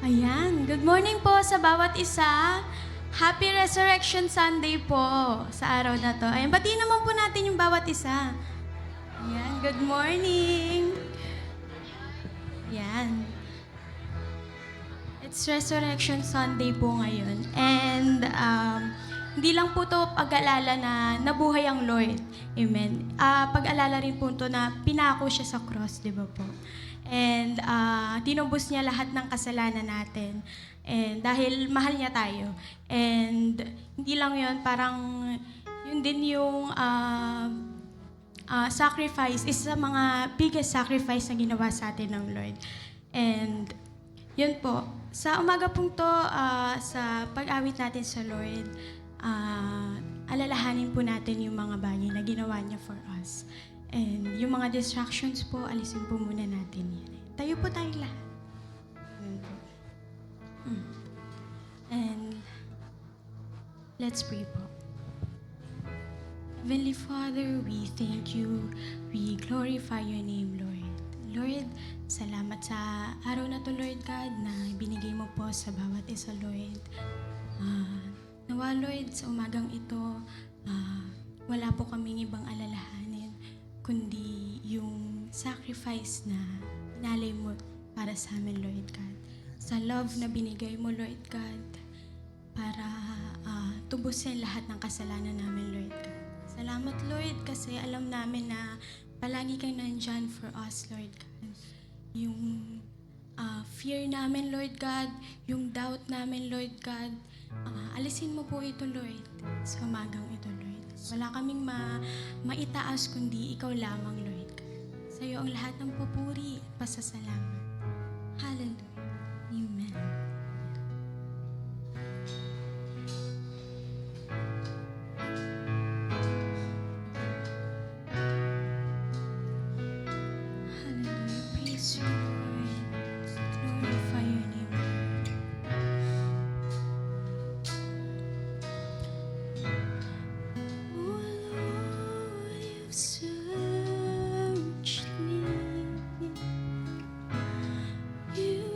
Ayan, good morning po sa bawat isa. Happy Resurrection Sunday po sa araw na to. Ayan, batiin naman po natin yung bawat isa. Ayan, good morning. Ayan. It's Resurrection Sunday po ngayon. And hindi lang po to pag-alala na nabuhay ang Lord. Amen. Pag-alala rin po to na pinako siya sa cross, di ba po? And tinubos niya lahat ng kasalanan natin. And dahil mahal niya tayo. And hindi lang yun, parang yun din yung sacrifice, isa sa mga biggest sacrifice na ginawa sa atin ng Lord. And yun po, sa umaga pong to, sa pag-awit natin sa Lord, alalahanin po natin yung mga bagay na ginawa niya for us. And yung mga distractions po, alisin po muna natin yan. Tayo po tayong lahat. Yun po. And let's pray po. Heavenly Father, we thank you. We glorify your name, Lord. Lord, salamat sa araw na to, Lord God, na binigay mo po sa bawat isa, Lord. Nawa, Lord, sa umagang ito, wala po kaming ibang alalahanin, kundi yung sacrifice na pinalay mo para sa amin, Lord God. Sa love na binigay mo, Lord God, para tubusin lahat ng kasalanan namin, Lord God. Salamat, Lord, kasi alam namin na palagi kang nandyan for us, Lord God. Yung fear namin, Lord God, yung doubt namin, Lord God, alisin mo po ito, Lord, sa umagang ito, Lord. Wala kaming maitaas kundi ikaw lamang, Lord God. Sa iyo ang lahat ng papuri at pasasalamat. Hallelujah. Amen. Hallelujah. Praise you, Lord. Glorify your name, Lord. Oh Lord, you've searched me. You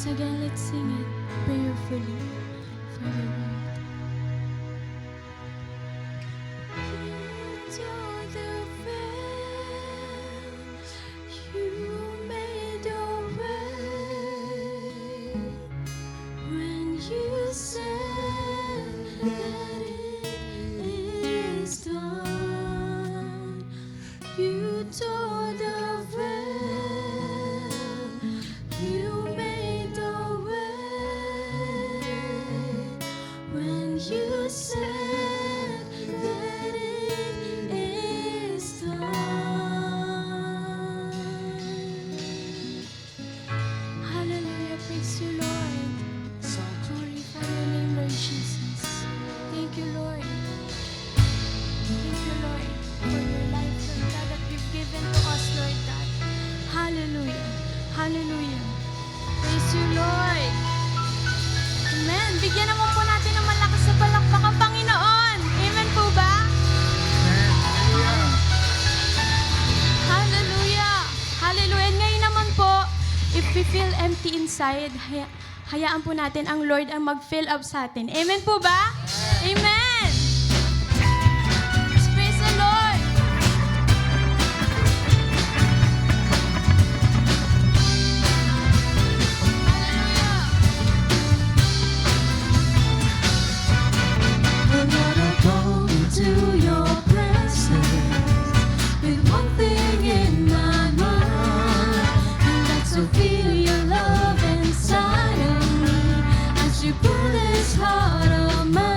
again, let's sing it prayerfully for the Lord. Into the veil, you made a way when you said that it is done. You tore the veil, you made a way when you said that it is done. Hallelujah, praise you, Lord. Glorify your name, Lord Jesus. Thank you, Lord. Thank you, Lord, for your life, Lord God, that you've given to us, Lord God. Hallelujah. Hallelujah. Praise you, Lord. Amen. Bigyan naman po natin ng malakas sa palakpak ang Panginoon. Amen po ba? Hallelujah. Hallelujah. And ngayon naman po, if we feel empty inside, hayaan po natin ang Lord ang mag-fill up sa atin. Amen po ba? Amen. Let's praise the Lord. When I go into your presence with one thing in my mind, and that's to feel your love inside of me as you pull this heart of mine.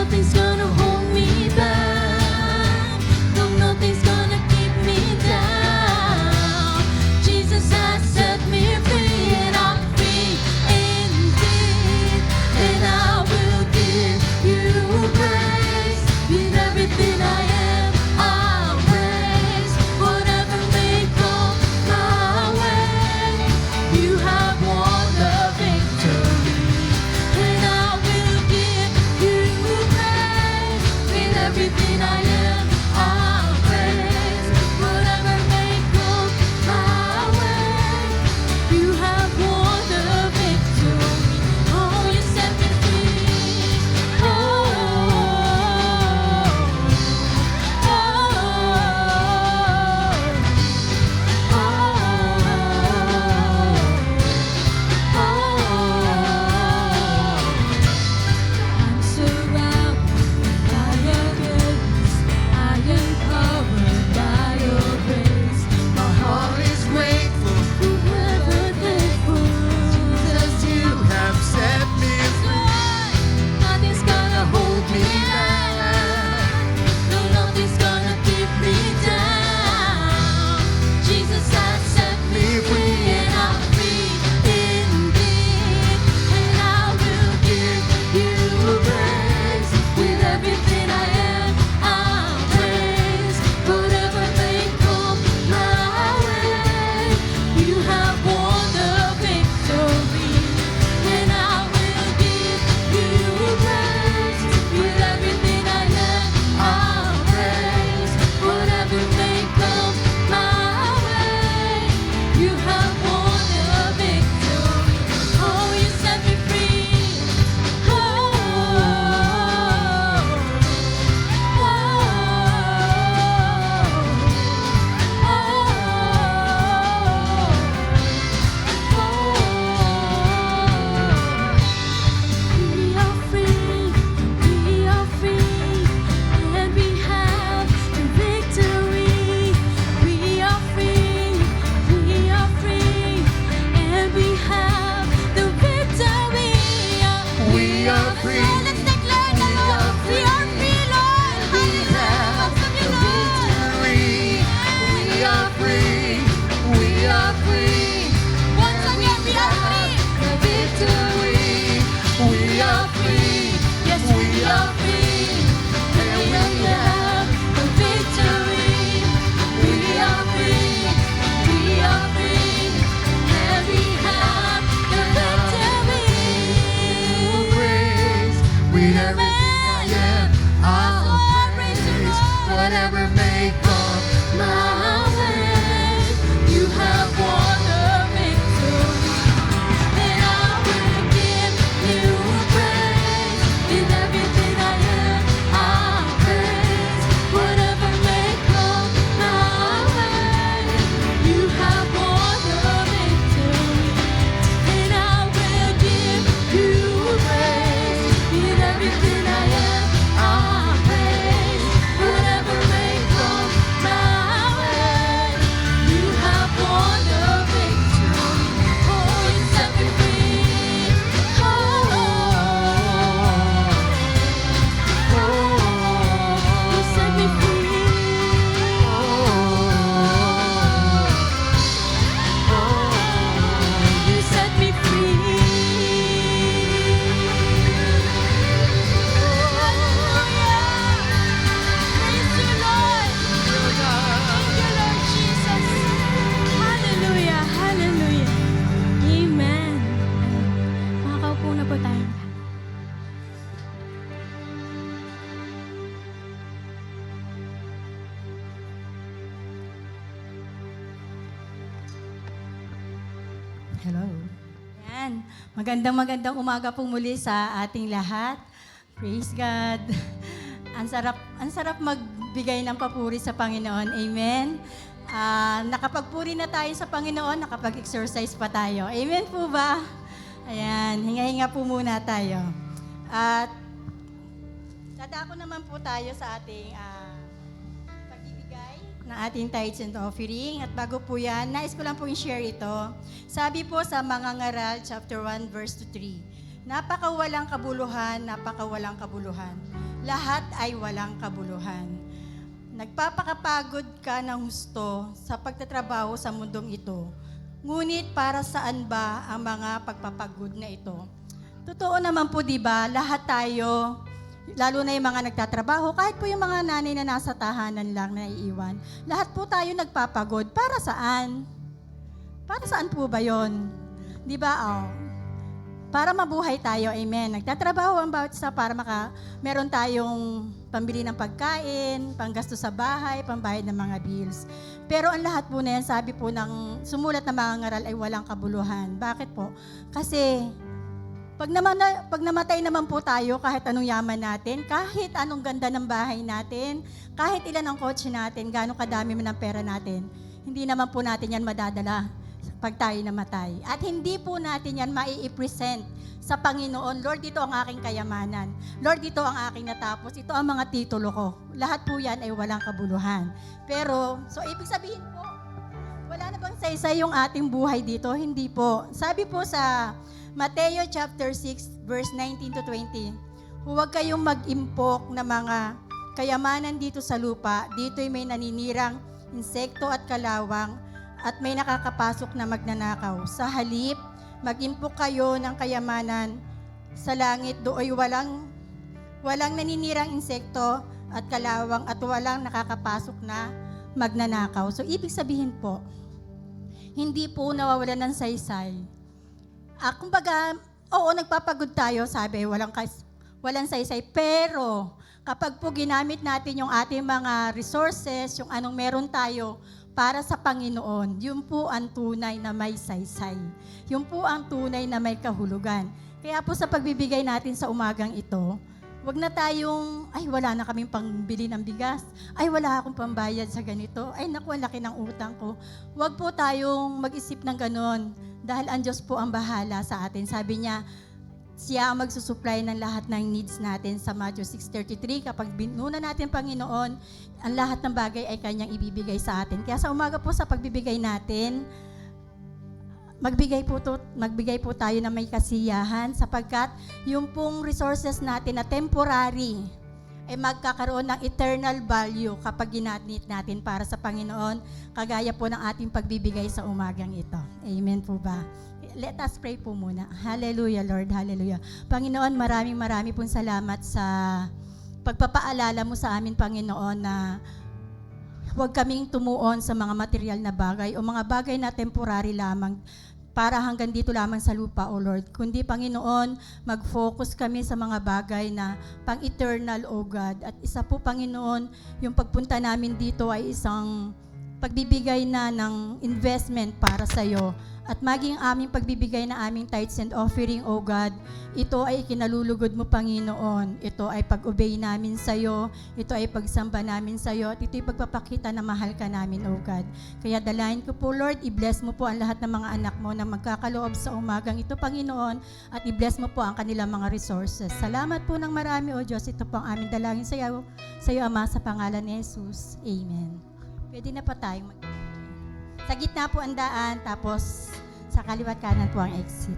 nothing's gonna hold me back. No, nothing's gonna keep me down. Jesus has set me free, and I'm free indeed. And I will give you praise. With everything I am, I'll praise. Whatever may come my way, you have won the victory. And I will give you praise. With everything I am, I'll praise. Whatever may come my way, you have won the victory. Oh, you set me free. Oh, oh, I'm surrounded by your goodness. I am covered by your grace. My heart is grateful, forever thankful. Jesus, you have set me Lord, nothing's gonna hold me back. No, nothing's gonna keep me down. Jesus has set me free, and I'm free indeed. And I will give you praise. With everything I am, I'll praise. Whatever may come my way, you have won the victory. And I will give you praise. With everything I am, I'll praise. Whatever may come my way, you have won the victory. Oh, you set me free. We are free, we are free, and we have the victory. We are free, we are free, and we have the victory. We are free. So let's declare the Lord. We are free, Lord. We have the victory. We are free. We are free. Once again, we are free. The victory. We are free. Yes, we are free, and we have the victory. We are free, we are free, and we have the victory. Praise. With everything I am, I'll praise. Whatever may come my way, You have won the victory, and I will give you praise. In everything I am, I'll praise. Whatever may come my way, you have won the victory, and I will give you praise. In everything I am, I'll praise. Whatever may come my way, you have won the victory. Oh, you set me free. You set me free. You set me free. Hallelujah. Praise you, Lord. Thank you, Lord Jesus. Hallelujah. Hallelujah. Amen. Makakaupo na po tayo. Hello. Yan. Magandang umaga po muli sa ating lahat. Praise God. Ang sarap magbigay ng papuri sa Panginoon. Amen. Nakapagpuri na tayo sa Panginoon, nakapag-exercise pa tayo. Amen po ba? Ayan, hinga-hinga po muna tayo. At dadako naman po tayo sa ating pagbibigay ng ating tithes and offering. At bago po yan, nais ko lang po i-share ito. Sabi po sa Mga Ngaral, chapter 1, verse 3, Napakawalang kabuluhan, napakawalang kabuluhan. Lahat ay walang kabuluhan. Nagpapakapagod ka ng husto sa pagtatrabaho sa mundong ito. Ngunit para saan ba ang mga pagpapagod na ito? Totoo naman po, di ba? Lahat tayo, lalo na yung mga nagtatrabaho, kahit po yung mga nanay na nasa tahanan lang na naiiwan, lahat po tayo nagpapagod. Para saan? Para saan po ba yon? Di ba? Para mabuhay tayo, amen. Nagtatrabaho ang bawat isa para meron tayong pambili ng pagkain, panggasto sa bahay, pambayad ng mga bills. Pero ang lahat po na yan, sabi po ng sumulat na mga ngaral ay walang kabuluhan. Bakit po? Kasi pag namatay naman po tayo, kahit anong yaman natin, kahit anong ganda ng bahay natin, kahit ilan ang kotse natin, gaano kadami man ang pera natin, hindi naman po natin yan madadala pag tayo namatay. At hindi po natin yan mai-present sa Panginoon. Lord, ito ang aking kayamanan. Lord, ito ang aking natapos. Ito ang mga titulo ko. Lahat po yan ay walang kabuluhan. Pero, so ibig sabihin po, wala na bang saysay yung ating buhay dito? Hindi po. Sabi po sa Mateo chapter 6, verse 19 to 20, huwag kayong mag-impok na mga kayamanan dito sa lupa. Dito'y may naninirang insekto at kalawang at may nakakapasok na magnanakaw. Sa halip, mag-impok kayo ng kayamanan sa langit. Dooy walang naninirang insekto at kalawang at walang nakakapasok na magnanakaw. So, ibig sabihin po, hindi po nawawalan ng saysay. Kumbaga, oo, nagpapagod tayo, sabi, walang saysay. Pero, kapag po ginamit natin yung ating mga resources, yung anong meron tayo, para sa Panginoon, yun po ang tunay na may saysay. Yun po ang tunay na may kahulugan. Kaya po sa pagbibigay natin sa umagang ito, wag na tayong, ay wala na kaming pangbili ng bigas, ay wala akong pambayad sa ganito, ay naku, ang laki ng utang ko. Wag po tayong mag-isip ng ganon, dahil ang Diyos po ang bahala sa atin. Sabi niya, siya ang magsusupply ng lahat ng needs natin sa Matthew 6:33. Kapag binuna natin Panginoon, ang lahat ng bagay ay Kanyang ibibigay sa atin. Kaya sa umaga po sa pagbibigay natin, magbigay po tayo na may kasiyahan sapagkat yung pong resources natin na temporary ay magkakaroon ng eternal value kapag ginamit natin para sa Panginoon, kagaya po ng ating pagbibigay sa umagang ito. Amen po ba? Let us pray po muna. Hallelujah, Lord. Hallelujah. Panginoon, maraming pong salamat sa pagpapaalala mo sa amin, Panginoon, na huwag kaming tumuon sa mga material na bagay o mga bagay na temporary lamang para hanggang dito lamang sa lupa, O Lord. Kundi, Panginoon, mag-focus kami sa mga bagay na pang-eternal, O God. At isa po, Panginoon, yung pagpunta namin dito ay isang pagbibigay na ng investment para sa iyo. At maging aming pagbibigay na aming tithes and offering, O God, ito ay kinalulugod mo, Panginoon. Ito ay pag-obey namin sa iyo. Ito ay pagsamba namin sa iyo. At ito ay pagpapakita na mahal ka namin, O God. Kaya dalayan ko po, Lord, i-bless mo po ang lahat ng mga anak mo na magkakaloob sa umagang ito, Panginoon. At i-bless mo po ang kanilang mga resources. Salamat po ng marami, O Diyos. Ito po ang aming dalangin sa iyo, Ama, sa pangalan ni Jesus. Amen. Pwede na pa tayong sa gitna po ang daan, tapos sa kaliwat kanan po ang exit.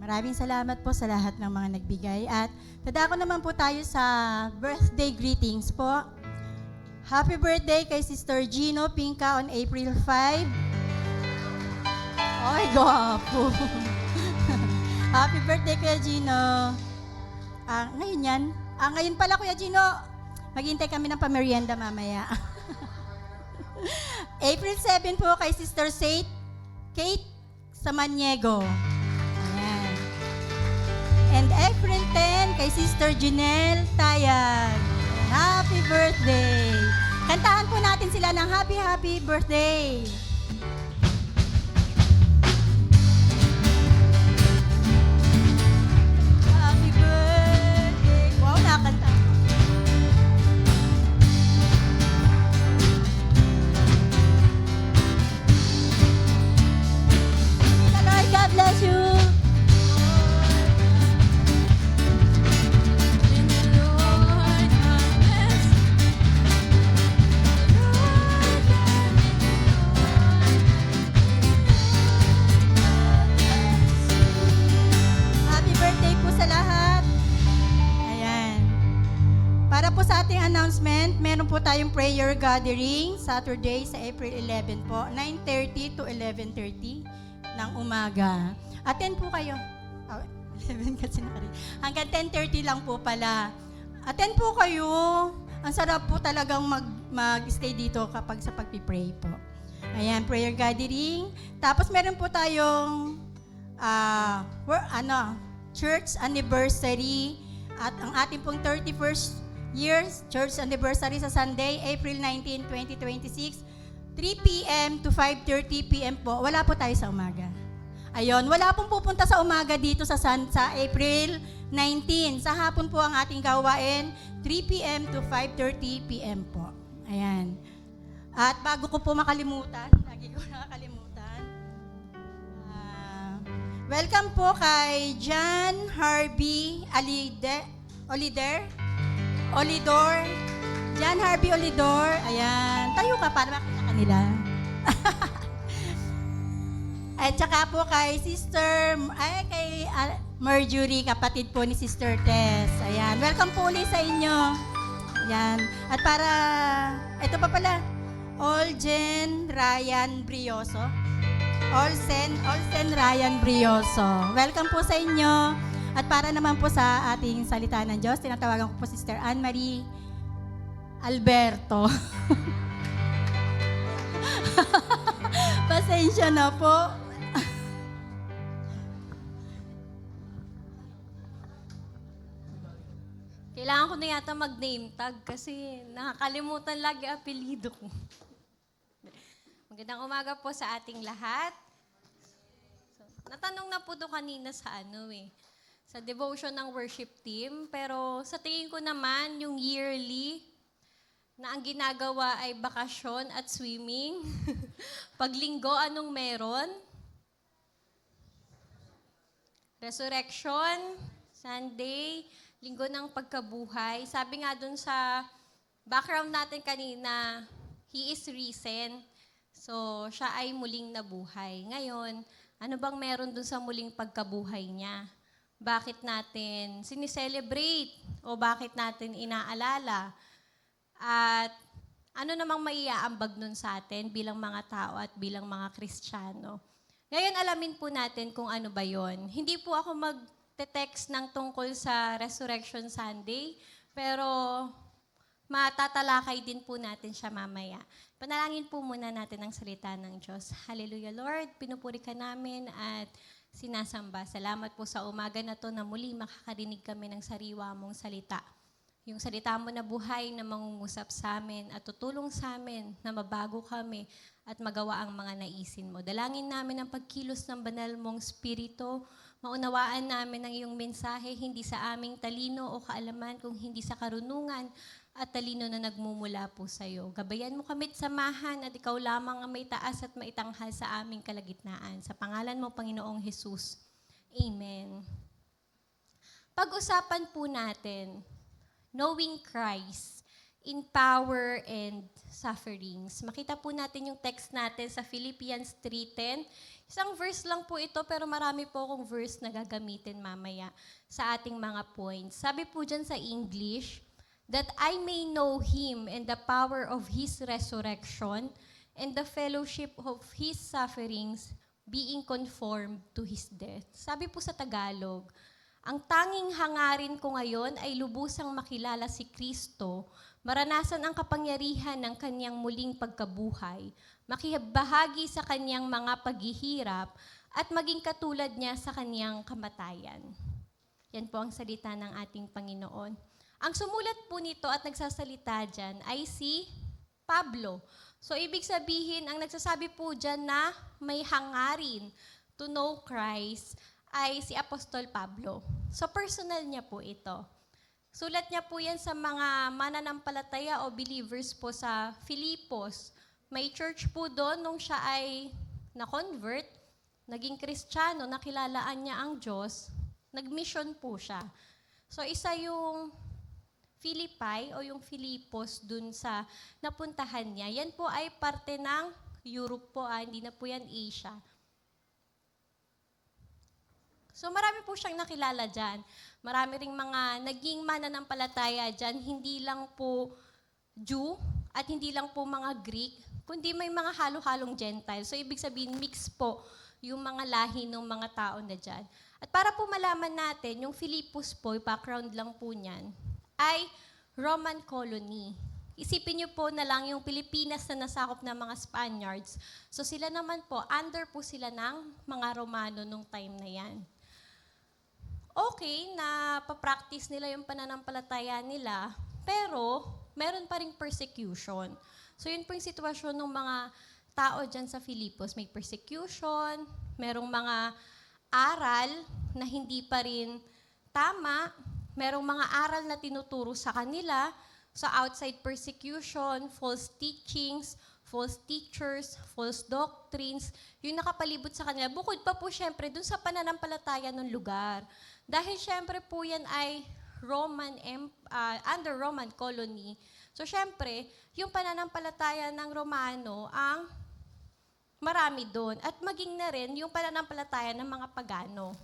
Maraming salamat po sa lahat ng mga nagbigay. At dadako naman po tayo sa birthday greetings po. Happy birthday kay Sister Gino Pinca on April 5. Ay, gwapo. Happy birthday Kuya Gino. Ngayon yan. Ngayon pala Kuya Gino. Maghintay kami ng pamerienda mamaya. April 7 po kay Sister Kate Samaniego. Ayan. And April 10 kay Sister Janelle Tayag. Happy birthday! Kantahan po natin sila ng happy birthday! Happy birthday! Wow, nakakanta. Lord, God bless you! Happy birthday po sa lahat. Ayan. Para po sa ating announcement, meron po tayong prayer gathering Saturday sa April 11 po, 9:30 to 11:30 ng umaga. Attend po kayo. 11 kasi nakari. Hanggang 10:30 lang po pala. Attend po kayo. Ang sarap po talagang mag-stay dito kapag sa pagpipray po. Ayan, prayer gathering. Tapos meron po tayong church anniversary at ang ating pong 31st years church anniversary sa Sunday, April 19, 2026, 3 p.m. to 5:30 p.m. po. Wala po tayo sa umaga. Ayun, wala pong pupunta sa umaga dito sa April 19. Sa hapon po ang ating gawain, 3 p.m. to 5:30 p.m. po. Ayan. At bago ko po makalimutan, lagi ko nakakalimutan. Welcome po kay John Harvey Olidor. John Harvey Olidor. Ayan. Tayo ka para makita kanila. At saka po kay kay Marjorie, kapatid po ni Sister Tess. Ayan. Welcome po ulit sa inyo. Ayan. At para, ito pa pala, Olsen Ryan Brioso. Olsen Ryan Brioso. Welcome po sa inyo. At para naman po sa ating salita ng Diyos, tinatawagan ko po Sister Anne-Marie Alberto. Pasensya na po. Kailangan ko na yata mag-name tag kasi nakakalimutan lagi apelido ko. Magandang umaga po sa ating lahat. Natanong na po doon kanina sa sa devotion ng worship team. Pero sa tingin ko naman, yung yearly na ang ginagawa ay bakasyon at swimming. Paglinggo, anong meron? Resurrection, Sunday, linggo ng pagkabuhay. Sabi nga dun sa background natin kanina, He is risen. So, siya ay muling nabuhay. Ngayon, ano bang meron dun sa muling pagkabuhay niya? Bakit natin sinicelebrate? O bakit natin inaalala? At ano namang maiaambag nun sa atin bilang mga tao at bilang mga Kristiyano? Ngayon, alamin po natin kung ano ba yon. Hindi po ako mag-text ng tungkol sa Resurrection Sunday, pero matatalakay din po natin siya mamaya. Panalangin po muna natin ang salita ng Diyos. Hallelujah, Lord. Pinupuri ka namin at sinasamba. Salamat po sa umaga na to na muli makakarinig kami ng sariwa mong salita. Yung salita mo na buhay na mangungusap sa amin at tutulong sa amin na mabago kami at magawa ang mga naisin mo. Dalangin namin ang pagkilos ng banal mong spirito. Maunawaan namin ang iyong mensahe, hindi sa aming talino o kaalaman, kung hindi sa karunungan at talino na nagmumula po sa iyo. Gabayan mo kami at samahan at ikaw lamang ang may taas at maitanghal sa aming kalagitnaan. Sa pangalan mo, Panginoong Jesus. Amen. Pag-usapan po natin, knowing Christ in power and sufferings. Makita po natin yung text natin sa Philippians 3:10. Isang verse lang po ito, pero marami po akong verse na gagamitin mamaya sa ating mga points. Sabi po dyan sa English, that I may know Him and the power of His resurrection and the fellowship of His sufferings, being conformed to His death. Sabi po sa Tagalog, ang tanging hangarin ko ngayon ay lubusang makilala si Kristo, maranasan ang kapangyarihan ng Kanyang muling pagkabuhay, makibahagi sa Kanyang mga paghihirap, at maging katulad niya sa Kanyang kamatayan. Yan po ang salita ng ating Panginoon. Ang sumulat po nito at nagsasalita dyan ay si Pablo. So, ibig sabihin, ang nagsasabi po dyan na may hangarin to know Christ ay si Apostol Pablo. So, personal niya po ito. Sulat niya po yan sa mga mananampalataya o believers po sa Filipos. May church po doon nung siya ay na-convert, naging Kristiyano, nakilalaan niya ang Diyos, nag-mission po siya. So, isa yung Philippi o yung Filipos dun sa napuntahan niya. Yan po ay parte ng Europe po, hindi na po yan Asia. So marami po siyang nakilala dyan. Marami ring mga naging mananampalataya dyan, hindi lang po Jew at hindi lang po mga Greek, kundi may mga halo-halong Gentile. So ibig sabihin, mix po yung mga lahi ng mga tao na dyan. At para po malaman natin, yung Filipos po, background lang po niyan, ay Roman colony. Isipin niyo po na lang yung Pilipinas na nasakop ng mga Spaniards. So sila naman po, under po sila ng mga Romano nung time na yan. Okay, na papractice nila yung pananampalataya nila, pero meron pa ring persecution. So yun po yung sitwasyon ng mga tao dyan sa Filipos. May persecution, merong mga aral na hindi pa rin tama, merong mga aral na tinuturo sa kanila, sa outside persecution, false teachings, false teachers, false doctrines, yung nakapalibot sa kanila. Bukod pa po syempre dun sa pananampalataya ng lugar. Dahil syempre po yan ay under Roman colony. So syempre, yung pananampalataya ng Romano ang marami doon. At maging na rin yung pananampalataya ng mga pagano.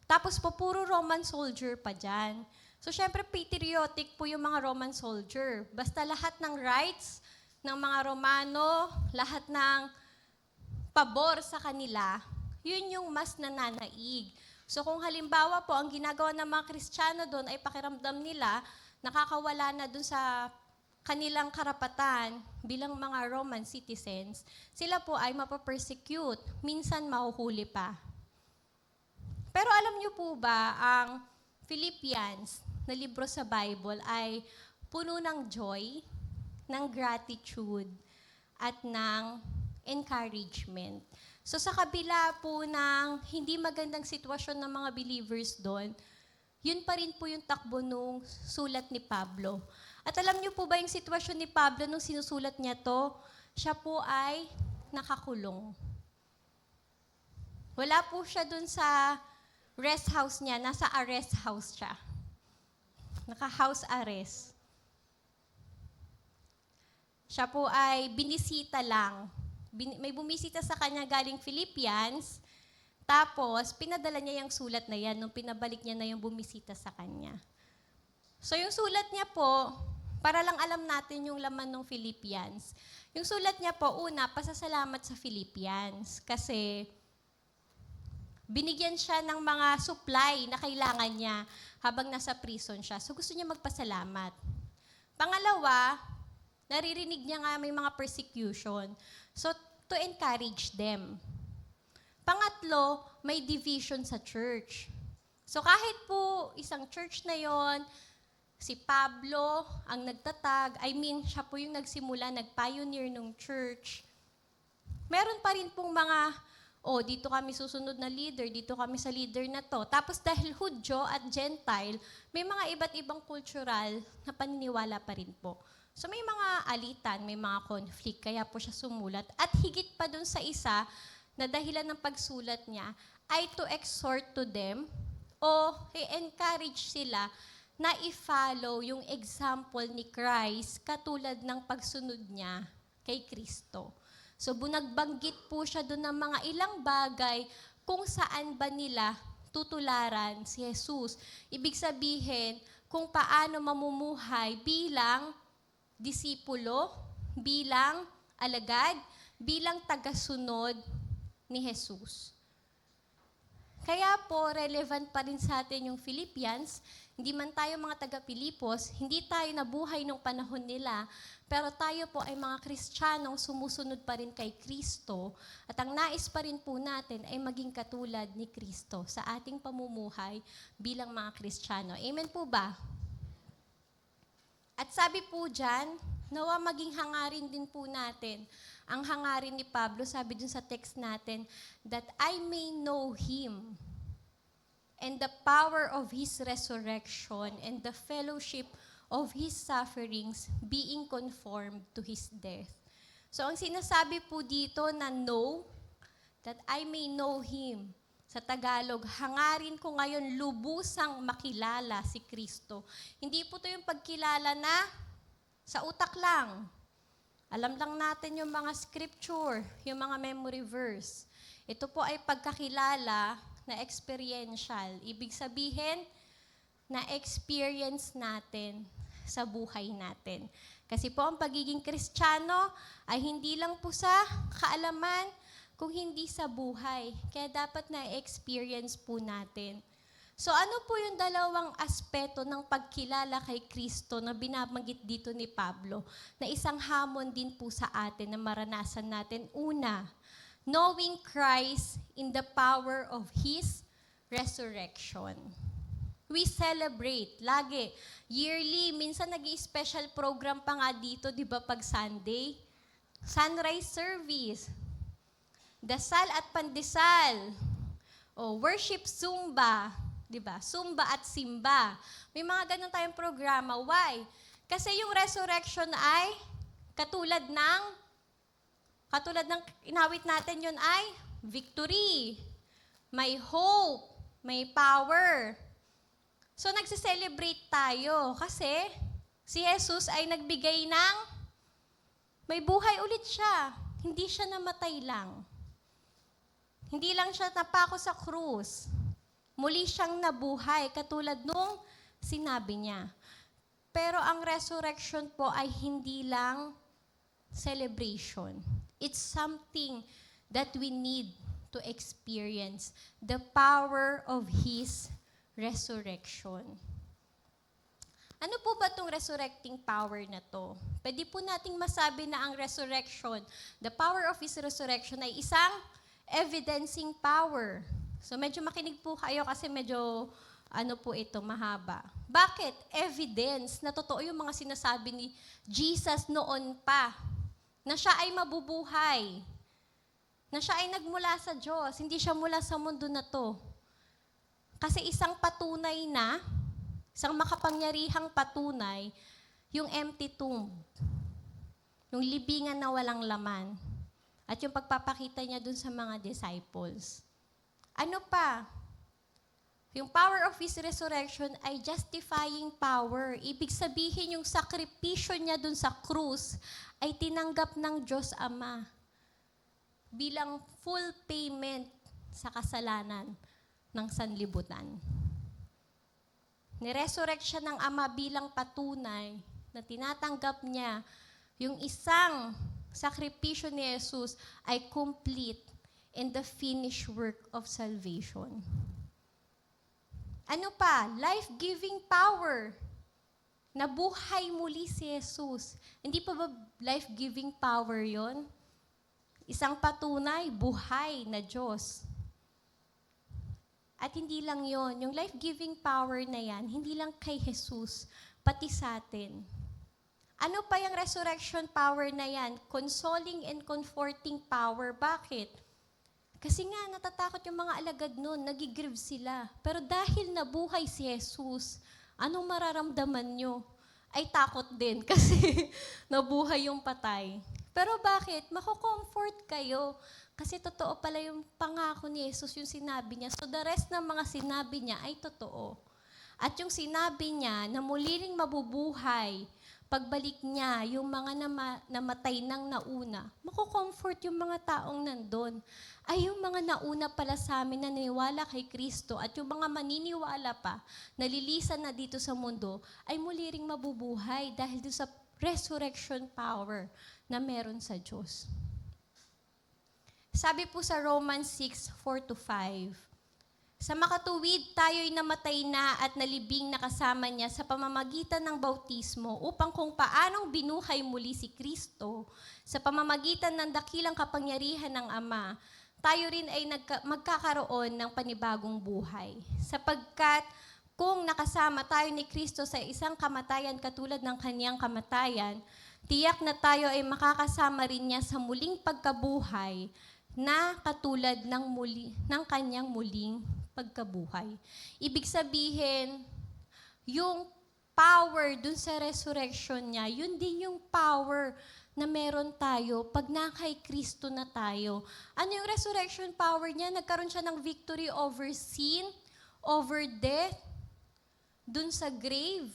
Tapos po, puro Roman soldier pa dyan. So, syempre, patriotic po yung mga Roman soldier. Basta lahat ng rights ng mga Romano, lahat ng pabor sa kanila, yun yung mas nananaig. So, kung halimbawa po, ang ginagawa ng mga Kristiyano doon ay pakiramdam nila, nakakawala na doon sa kanilang karapatan bilang mga Roman citizens, sila po ay mapapersecute, minsan mahuhuli pa. Pero alam niyo po ba, ang Philippians na libro sa Bible ay puno ng joy, ng gratitude, at ng encouragement. So sa kabila po ng hindi magandang sitwasyon ng mga believers doon, yun pa rin po yung takbo nung sulat ni Pablo. At alam niyo po ba yung sitwasyon ni Pablo nung sinusulat niya to? Siya po ay nakakulong. Wala po siya doon sa rest house niya, nasa arrest house siya. Naka-house arrest. Siya po ay binisita lang. May bumisita sa kanya galing Philippians, tapos pinadala niya yung sulat na yan nung pinabalik niya na yung bumisita sa kanya. So yung sulat niya po, para lang alam natin yung laman ng Philippians. Yung sulat niya po, una, pasasalamat sa Philippians kasi binigyan siya ng mga supply na kailangan niya habang nasa prison siya. So gusto niya magpasalamat. Pangalawa, naririnig niya nga may mga persecution. So to encourage them. Pangatlo, may division sa church. So kahit po isang church na yon, si Pablo ang nagtatag, siya po yung nagsimula, nag-pioneer ng church. Meron pa rin pong mga dito kami susunod na leader, dito kami sa leader na to. Tapos dahil Hudyo at Gentile, may mga iba't ibang cultural na paniniwala pa rin po. So may mga alitan, may mga conflict, kaya po siya sumulat. At higit pa dun sa isa, na dahilan ng pagsulat niya, ay to exhort to them, o i-encourage sila na i-follow yung example ni Christ katulad ng pagsunod niya kay Kristo. So bunagbanggit po siya doon ng mga ilang bagay kung saan ba nila tutularan si Jesus. Ibig sabihin, kung paano mamumuhay bilang disipulo, bilang alagad, bilang tagasunod ni Jesus. Kaya po, relevant pa rin sa atin yung Philippians. Hindi man tayo mga taga-Pilipos, hindi tayo nabuhay nung panahon nila, pero tayo po ay mga Kristiyanong sumusunod pa rin kay Kristo. At ang nais pa rin po natin ay maging katulad ni Kristo sa ating pamumuhay bilang mga Kristiyano. Amen po ba? At sabi po dyan, nawa maging hangarin din po natin. Ang hangarin ni Pablo, sabi dun sa text natin, that I may know Him and the power of His resurrection and the fellowship of His sufferings, being conformed to His death. So ang sinasabi po dito na know, that I may know Him. Sa Tagalog, hangarin ko ngayon lubusang makilala si Kristo. Hindi po ito yung pagkilala na sa utak lang. Alam lang natin yung mga scripture, yung mga memory verse. Ito po ay pagkakilala na experiential. Ibig sabihin, na-experience natin sa buhay natin. Kasi po ang pagiging Kristiyano ay hindi lang po sa kaalaman, kung hindi sa buhay. Kaya dapat na-experience po natin. So ano po yung dalawang aspeto ng pagkilala kay Kristo na binabanggit dito ni Pablo na isang hamon din po sa atin na maranasan natin? Una, knowing Christ in the power of His resurrection. We celebrate lagi, yearly, minsan nag-i-special program pa nga dito, di ba, pag Sunday? Sunrise service, dasal at pandesal, worship Zumba, di ba? Zumba at Simba. May mga ganun tayong programa. Why? Kasi yung resurrection ay katulad ng inawit natin yun ay victory, may hope, may power. So nagsiselebrate tayo kasi si Jesus ay nagbigay ng may buhay ulit siya. Hindi siya namatay lang. Hindi lang siya napako sa krus. Muli siyang nabuhay, katulad nung sinabi niya. Pero ang resurrection po ay hindi lang celebration. It's something that we need to experience. The power of His resurrection. Ano po ba itong resurrecting power na to? Pwede po nating masabi na ang resurrection, the power of His resurrection ay isang evidencing power. So medyo makinig po kayo kasi medyo mahaba. Bakit? Evidence na totoo yung mga sinasabi ni Jesus noon pa. Na siya ay mabubuhay. Na siya ay nagmula sa Diyos. Hindi siya mula sa mundo na to. Kasi isang patunay na, isang makapangyarihang patunay, yung empty tomb. Yung libingan na walang laman. At yung pagpapakita niya dun sa mga disciples. Ano pa? Yung power of His resurrection ay justifying power. Ibig sabihin yung sakripisyo niya dun sa krus ay tinanggap ng Diyos Ama bilang full payment sa kasalanan ng sanlibutan. Niresurrect siya ng Ama bilang patunay na tinatanggap niya yung isang sakripisyo ni Jesus ay complete in the finished work of salvation. Ano pa? Life-giving power. Nabuhay muli si Jesus. Hindi pa ba life-giving power yon? Isang patunay, buhay na Diyos. At hindi lang yon, yung life-giving power na yan, hindi lang kay Jesus, pati sa atin. Ano pa yung resurrection power na yan? Consoling and comforting power. Bakit? Kasi nga, natatakot yung mga alagad nun, nagigrieve sila. Pero dahil nabuhay si Jesus, anong mararamdaman nyo? Ay takot din kasi nabuhay yung patay. Pero bakit? Mako-comfort kayo. Kasi totoo pala yung pangako ni Jesus, yung sinabi niya. So the rest ng mga sinabi niya ay totoo. At yung sinabi niya na muli ring mabubuhay, pagbalik niya, yung mga namatay nang nauna, mako-comfort yung mga taong nandun. Ay yung mga nauna pala sa amin na naniwala kay Kristo at yung mga maniniwala pa, nalilisan na dito sa mundo, ay muli ring mabubuhay dahil doon sa resurrection power na meron sa Diyos. Sabi po sa Romans 6:4-5, sa makatuwid, tayo'y namatay na at nalibing na kasama niya sa pamamagitan ng bautismo upang kung paanong binuhay muli si Kristo sa pamamagitan ng dakilang kapangyarihan ng Ama, tayo rin ay magkakaroon ng panibagong buhay. Sapagkat kung nakasama tayo ni Kristo sa isang kamatayan katulad ng kanyang kamatayan, tiyak na tayo ay makakasama rin niya sa muling pagkabuhay na katulad ng kanyang muling pagkabuhay. Ibig sabihin, yung power dun sa resurrection niya, yun din yung power na meron tayo pag na kay Kristo na tayo. Ano yung resurrection power niya? Nagkaroon siya ng victory over sin, over death, dun sa grave.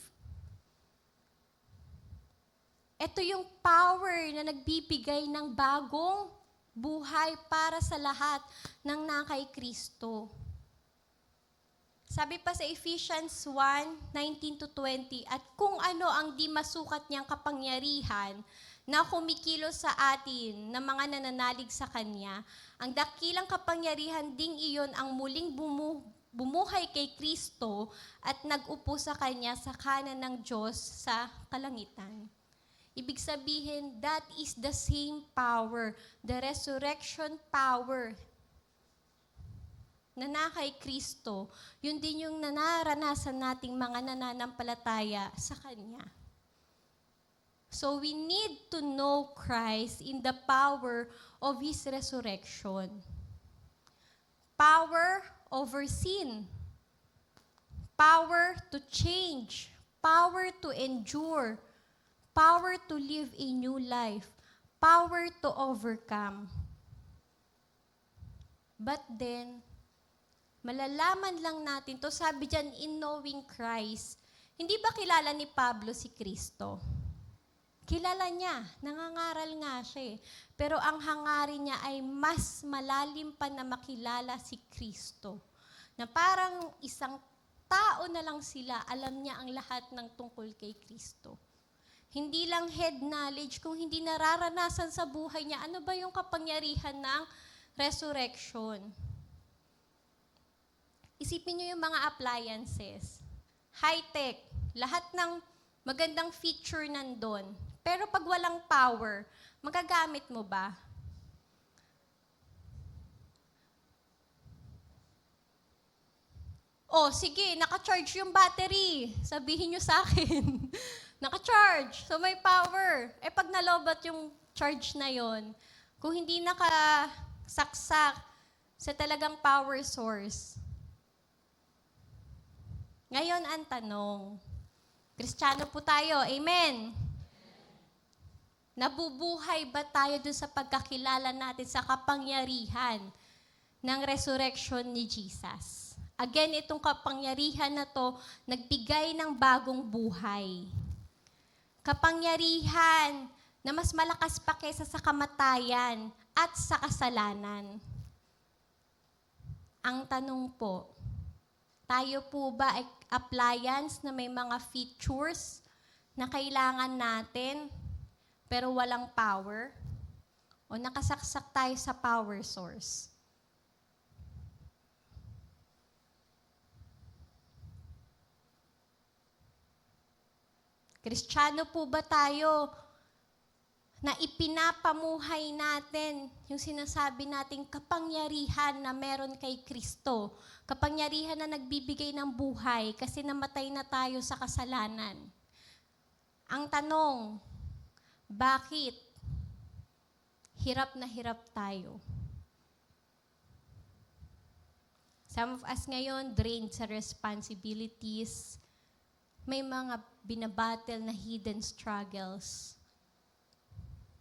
Ito yung power na nagbibigay ng bagong buhay para sa lahat ng nakay Kristo. Sabi pa sa Ephesians 1:19-20, at kung ano ang di masukat niyang kapangyarihan na kumikilos sa atin na mga nananalig sa Kanya, ang dakilang kapangyarihan ding iyon ang muling bumuhay kay Kristo at nag-upo sa Kanya sa kanan ng Diyos sa kalangitan. Ibig sabihin, that is the same power, the resurrection power na kay Kristo, yun din yung naranasan nating mga nananampalataya sa Kanya. So we need to know Christ in the power of His resurrection. Power over sin. Power to change. Power to endure. Power to live a new life. Power to overcome. But then, malalaman lang natin to, sabi dyan, in knowing Christ. Hindi ba kilala ni Pablo si Kristo? Kilala niya, nangangaral nga siya eh. Pero ang hangarin niya ay mas malalim pa na makilala si Kristo. Na parang isang tao na lang sila, alam niya ang lahat ng tungkol kay Kristo. Hindi lang head knowledge, kung hindi nararanasan sa buhay niya, ano ba yung kapangyarihan ng resurrection? Isipin niyo yung mga appliances. High-tech. Lahat ng magandang feature nandun. Pero pag walang power, magagamit mo ba? Oh, sige, naka-charge yung battery. Sabihin niyo sa akin. Naka-charge. So may power. Eh pag nalobat yung charge na yon, kung hindi nakasaksak sa talagang power source, ngayon ang tanong, Kristiyano po tayo, amen? Nabubuhay ba tayo dun sa pagkakilala natin sa kapangyarihan ng resurrection ni Jesus? Again, itong kapangyarihan na to, nagbigay ng bagong buhay. Kapangyarihan na mas malakas pa kaysa sa kamatayan at sa kasalanan. Ang tanong po, tayo po ba ay appliance na may mga features na kailangan natin pero walang power? O nakasaksak tayo sa power source? Kristiyano po ba tayo na ipinapamuhay natin yung sinasabi nating kapangyarihan na meron kay Kristo? Kapangyarihan na nagbibigay ng buhay kasi namatay na tayo sa kasalanan. Ang tanong, bakit hirap na hirap tayo? Some of us ngayon drained sa responsibilities. May mga binabattle na hidden struggles.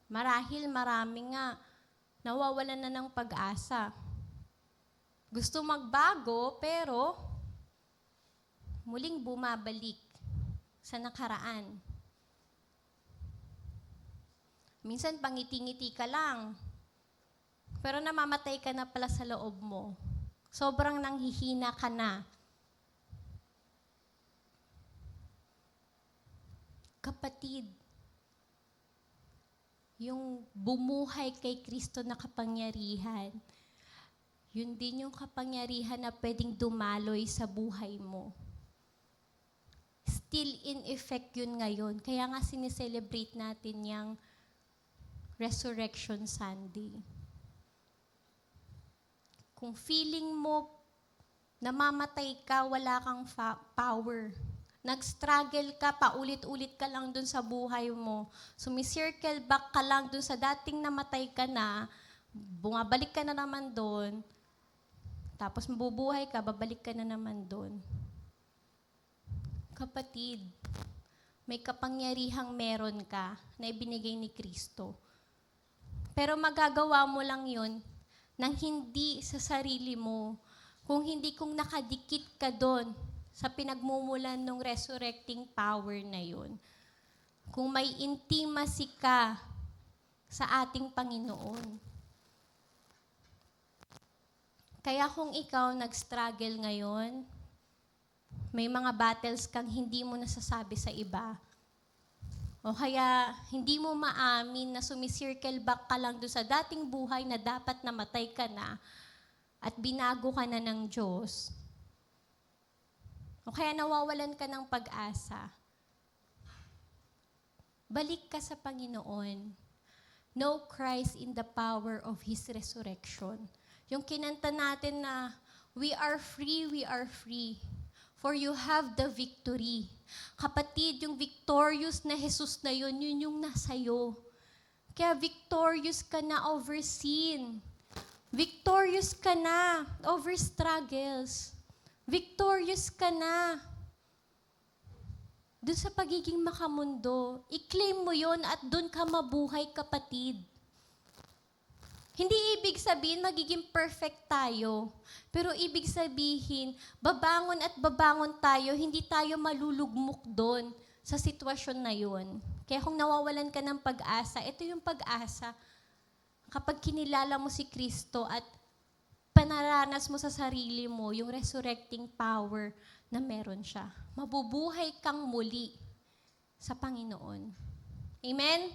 Marahil marami nga nawawalan na ng pag-asa. Gusto magbago, pero muling bumabalik sa nakaraan. Minsan pangiti-ngiti ka lang, pero namamatay ka na pala sa loob mo. Sobrang nanghihina ka na. Kapatid, yung bumuhay kay Kristo na kapangyarihan, yun din yung kapangyarihan na pwedeng dumaloy sa buhay mo. Still in effect yun ngayon. Kaya nga sineselebrate natin yung Resurrection Sunday. Kung feeling mo namamatay ka, wala kang power. Nag-struggle ka, paulit-ulit ka lang dun sa buhay mo. Sumicircle back ka lang dun sa dating namatay ka na, bumabalik ka na naman dun, tapos mabubuhay ka, babalik ka na naman dun. Kapatid, may kapangyarihang meron ka na ibinigay ni Kristo. Pero magagawa mo lang yun nang hindi sa sarili mo, kung nakadikit ka doon sa pinagmumulan ng resurrecting power na yun. Kung may intimacy ka sa ating Panginoon. Kaya kung ikaw nag-struggle ngayon, may mga battles kang hindi mo nasasabi sa iba, o kaya hindi mo maamin na sumicircle back ka lang doon sa dating buhay na dapat namatay ka na at binago ka na ng Diyos. O kaya nawawalan ka ng pag-asa. Balik ka sa Panginoon. Know Christ in the power of His resurrection. Yung kinanta natin na, we are free, for you have the victory. Kapatid, yung victorious na Jesus na yun yung nasa'yo. Kaya victorious ka na over sin. Victorious ka na over struggles. Victorious ka na doon sa pagiging makamundo. I-claim mo yun at doon ka mabuhay, kapatid. Hindi ibig sabihin magiging perfect tayo. Pero ibig sabihin, babangon at babangon tayo, hindi tayo malulugmok doon sa sitwasyon na yun. Kaya kung nawawalan ka ng pag-asa, ito yung pag-asa. Kapag kinilala mo si Kristo at panaranas mo sa sarili mo yung resurrecting power na meron siya. Mabubuhay kang muli sa Panginoon. Amen?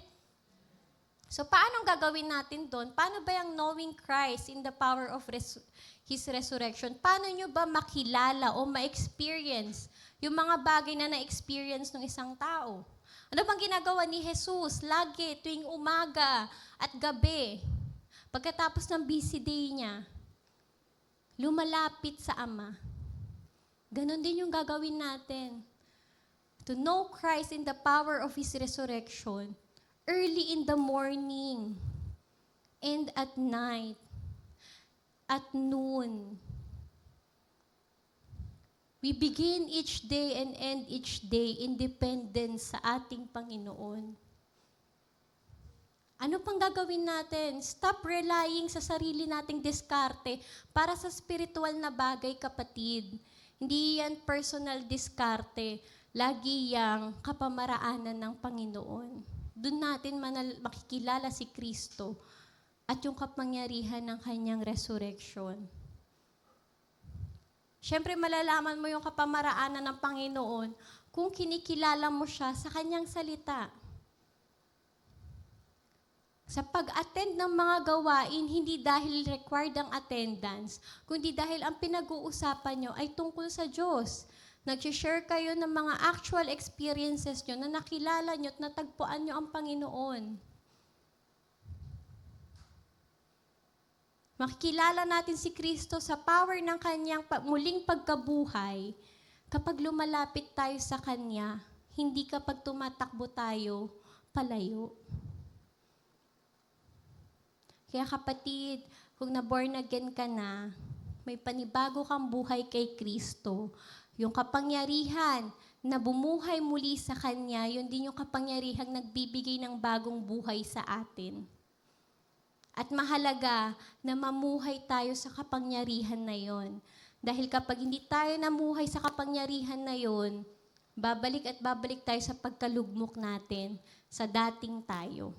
So, paano gagawin natin doon? Paano ba yung knowing Christ in the power of His resurrection? Paano nyo ba makilala o ma-experience yung mga bagay na na-experience ng isang tao? Ano bang ginagawa ni Jesus lagi tuwing umaga at gabi? Pagkatapos ng busy day niya, lumalapit sa Ama. Ganon din yung gagawin natin. To know Christ in the power of His resurrection, early in the morning, and at night, at noon. We begin each day and end each day independent sa ating Panginoon. Ano pang gagawin natin? Stop relying sa sarili nating diskarte para sa spiritual na bagay, kapatid. Hindi yan personal diskarte. Lagi yang kapamaraanan ng Panginoon. Doon natin makikilala si Kristo at yung kapangyarihan ng kanyang resurrection. Siyempre, malalaman mo yung kapamaraanan ng Panginoon kung kinikilala mo siya sa kanyang salita. Sa pag-attend ng mga gawain, hindi dahil required ang attendance, kundi dahil ang pinag-uusapan nyo ay tungkol sa Diyos. Nag-share kayo ng mga actual experiences nyo na nakilala nyo at natagpuan nyo ang Panginoon. Makikilala natin si Kristo sa power ng kanyang muling pagkabuhay kapag lumalapit tayo sa Kanya, hindi kapag tumatakbo tayo palayo. Kaya kapatid, kung na-born again ka na, may panibago kang buhay kay Kristo. Yung kapangyarihan na bumuhay muli sa Kanya, yun din yung kapangyarihang nagbibigay ng bagong buhay sa atin. At mahalaga na mamuhay tayo sa kapangyarihan na yon. Dahil kapag hindi tayo namuhay sa kapangyarihan na yon, babalik at babalik tayo sa pagkalugmok natin sa dating tayo.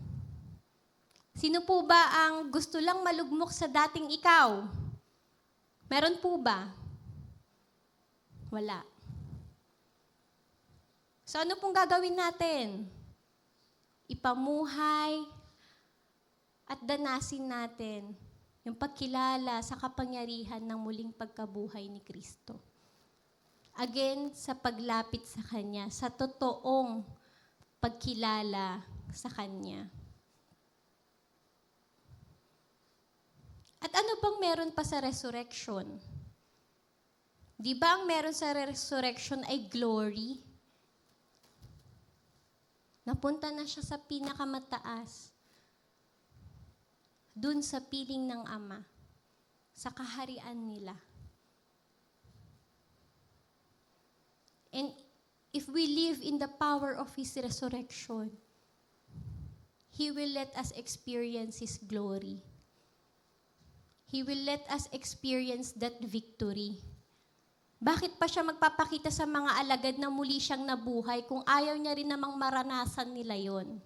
Sino po ba ang gusto lang malugmok sa dating ikaw? Meron po ba? Wala. So ano pong gagawin natin? Ipamuhay at danasin natin yung pagkilala sa kapangyarihan ng muling pagkabuhay ni Kristo. Again, sa paglapit sa Kanya, sa totoong pagkilala sa Kanya. At ano bang meron pa sa resurrection? Di ba ang meron sa resurrection ay glory? Napunta na siya sa pinakamataas. Dun sa piling ng Ama. Sa kaharian nila. And if we live in the power of His resurrection, He will let us experience His glory. He will let us experience that victory. Bakit pa siya magpapakita sa mga alagad na muli siyang nabuhay kung ayaw niya rin namang maranasan nila yon?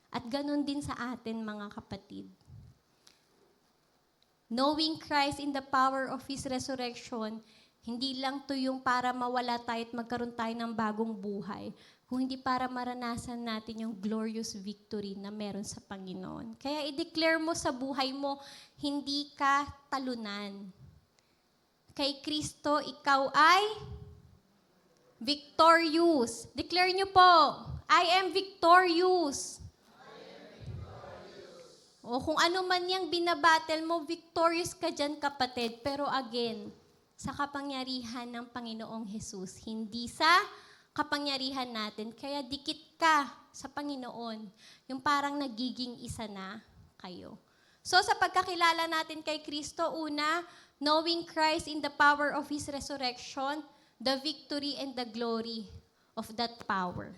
At ganun din sa atin, mga kapatid. Knowing Christ in the power of His resurrection, hindi lang to yung para mawala tayo at magkaroon tayo ng bagong buhay, kung hindi para maranasan natin yung glorious victory na meron sa Panginoon. Kaya i-declare mo sa buhay mo, hindi ka talunan. Kay Kristo, ikaw ay victorious. Declare nyo po, I am victorious. O kung ano man yung binabattle mo, victorious ka dyan, kapatid. Pero again, sa kapangyarihan ng Panginoong Jesus, hindi sa kapangyarihan natin. Kaya dikit ka sa Panginoon. Yung parang nagiging isa na kayo. So sa pagkakilala natin kay Kristo, una, knowing Christ in the power of His resurrection, the victory and the glory of that power.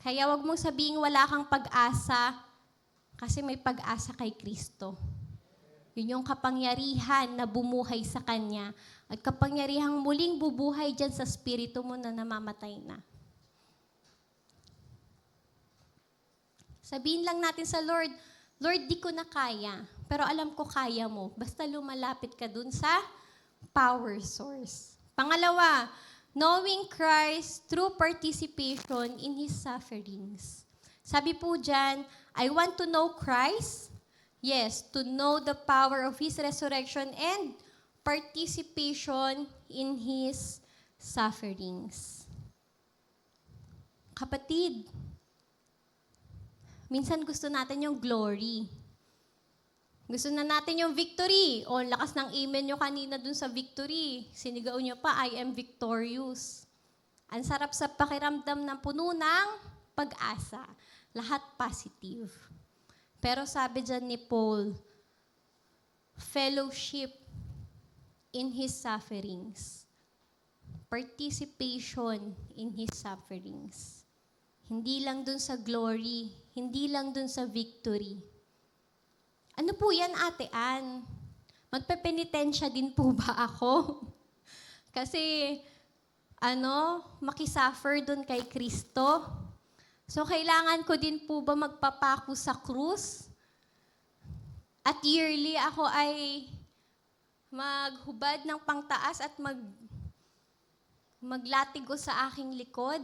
Kaya wag mong sabihing wala kang pag-asa kasi may pag-asa kay Kristo. Yun yung kapangyarihan na bumuhay sa Kanya at kapangyarihang muling bubuhay dyan sa spirito mo na namamatay na. Sabihin lang natin sa Lord, Lord, di ko na kaya, pero alam ko kaya mo. Basta lumalapit ka dun sa power source. Pangalawa, knowing Christ through participation in His sufferings. Sabi po dyan, I want to know Christ. Yes, to know the power of His resurrection and participation in His sufferings. Kapatid, minsan gusto natin yung glory. Gusto na natin yung victory. O, lakas ng amen nyo kanina dun sa victory. Sinigaw nyo pa, I am victorious. Ang sarap sa pakiramdam ng puno ng pag-asa. Lahat positive. Pero sabi dyan ni Paul, fellowship in His sufferings. Participation in His sufferings. Hindi lang dun sa glory, hindi lang dun sa victory. Ano po yan, Ate Ann? Magpepenitensya din po ba ako? Kasi, makisuffer dun kay Kristo. So, kailangan ko din po ba magpapako sa krus? At yearly ako ay maghubad ng pangtaas at maglatigo sa aking likod?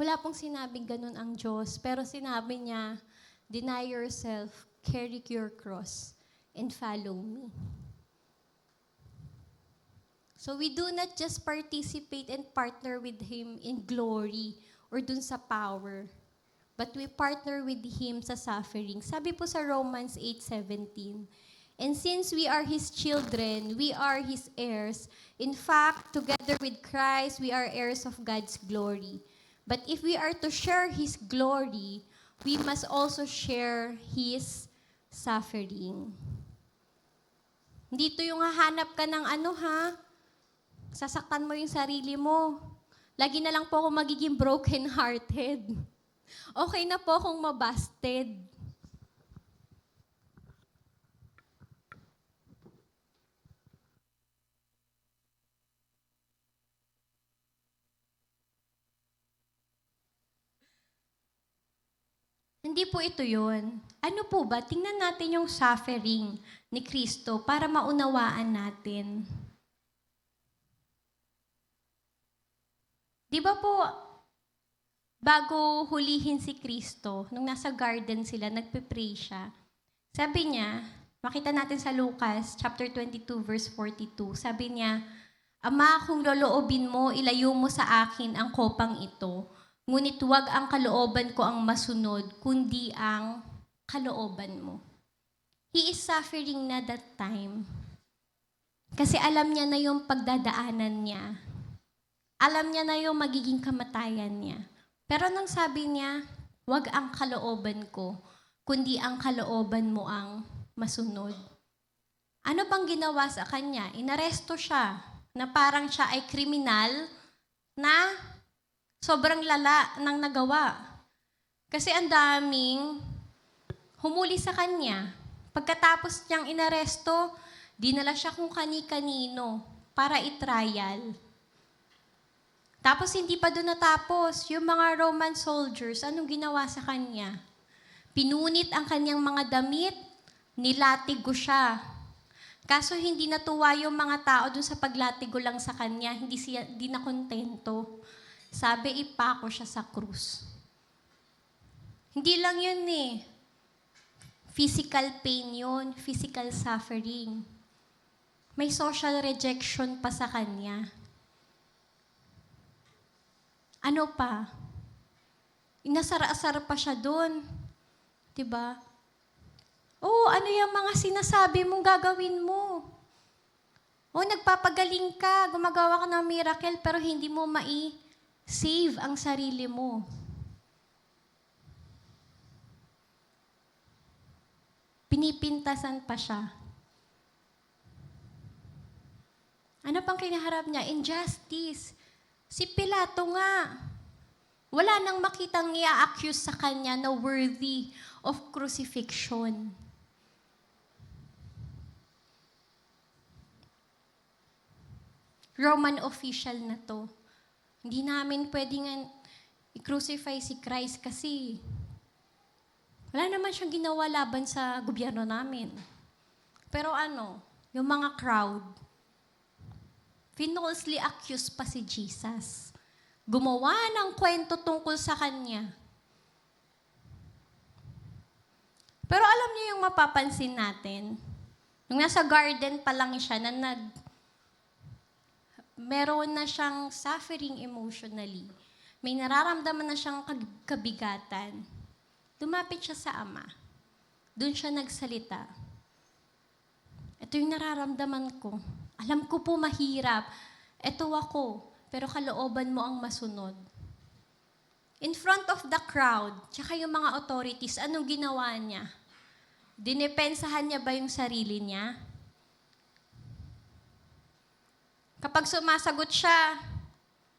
Wala pong sinabing ganun ang Diyos, pero sinabi niya, deny yourself, carry your cross, and follow me. So we do not just participate and partner with Him in glory or dun sa power, but we partner with Him sa suffering. Sabi po sa Romans 8:17, and since we are His children, we are His heirs. In fact, together with Christ, we are heirs of God's glory. But if we are to share His glory, we must also share His suffering. Dito yung hahanap ka ng sasaktan mo yung sarili mo. Lagi na lang po ako magiging broken-hearted. Okay na po akong mabasted. Hindi po ito yon. Ano po ba? Tingnan natin yung suffering ni Kristo para maunawaan natin. Di ba po, bago hulihin si Kristo, nung nasa garden sila, nagpe-pray siya, sabi niya, makita natin sa Lucas chapter 22 verse 42, sabi niya, Ama, kung loloobin mo, ilayo mo sa akin ang kopang ito. Ngunit huwag ang kalooban ko ang masunod, kundi ang kalooban mo. He is suffering na that time. Kasi alam niya na yung pagdadaanan niya. Alam niya na yung magiging kamatayan niya. Pero nang sabi niya, huwag ang kalooban ko, kundi ang kalooban mo ang masunod. Ano bang ginawa sa kanya? Inaresto siya na parang siya ay kriminal na sobrang lala ng nagawa. Kasi ang daming humuli sa kanya. Pagkatapos niyang inaresto, dinala siya kung kani-kanino para i-trial. Tapos hindi pa doon natapos, yung mga Roman soldiers, anong ginawa sa kanya? Pinunit ang kanyang mga damit, nilatigo siya. Kaso hindi natuwa yung mga tao dun sa paglatigo lang sa kanya, hindi na kontento. Sabi, ipako siya sa krus. Hindi lang yun eh. Physical pain yun, physical suffering. May social rejection pa sa kanya. Ano pa? Inasar-asar pa siya dun. Diba? Ano yung mga sinasabi mong gagawin mo? Nagpapagaling ka, gumagawa ka ng miracle, pero hindi mo save ang sarili mo. Pinipintasan pa siya. Ano pang kinaharap niya? Injustice. Si Pilato nga. Wala nang makitang i-accuse sa kanya na worthy of crucifixion. Roman official na to. Hindi namin pwedeng i-crucify si Christ kasi wala naman siyang ginawa laban sa gobyerno namin. Pero yung mga crowd, falsely accused pa si Jesus. Gumawa ng kwento tungkol sa kanya. Pero alam niyo yung mapapansin natin, nung nasa garden pa lang siya na meron na siyang suffering emotionally. May nararamdaman na siyang kabigatan. Lumapit siya sa Ama. Doon siya nagsalita. Ito yung nararamdaman ko. Alam ko po mahirap. Ito ako, pero kalooban mo ang masunod. In front of the crowd, tsaka yung mga authorities, anong ginawa niya? Dinepensahan niya ba yung sarili niya? Kapag sumasagot siya,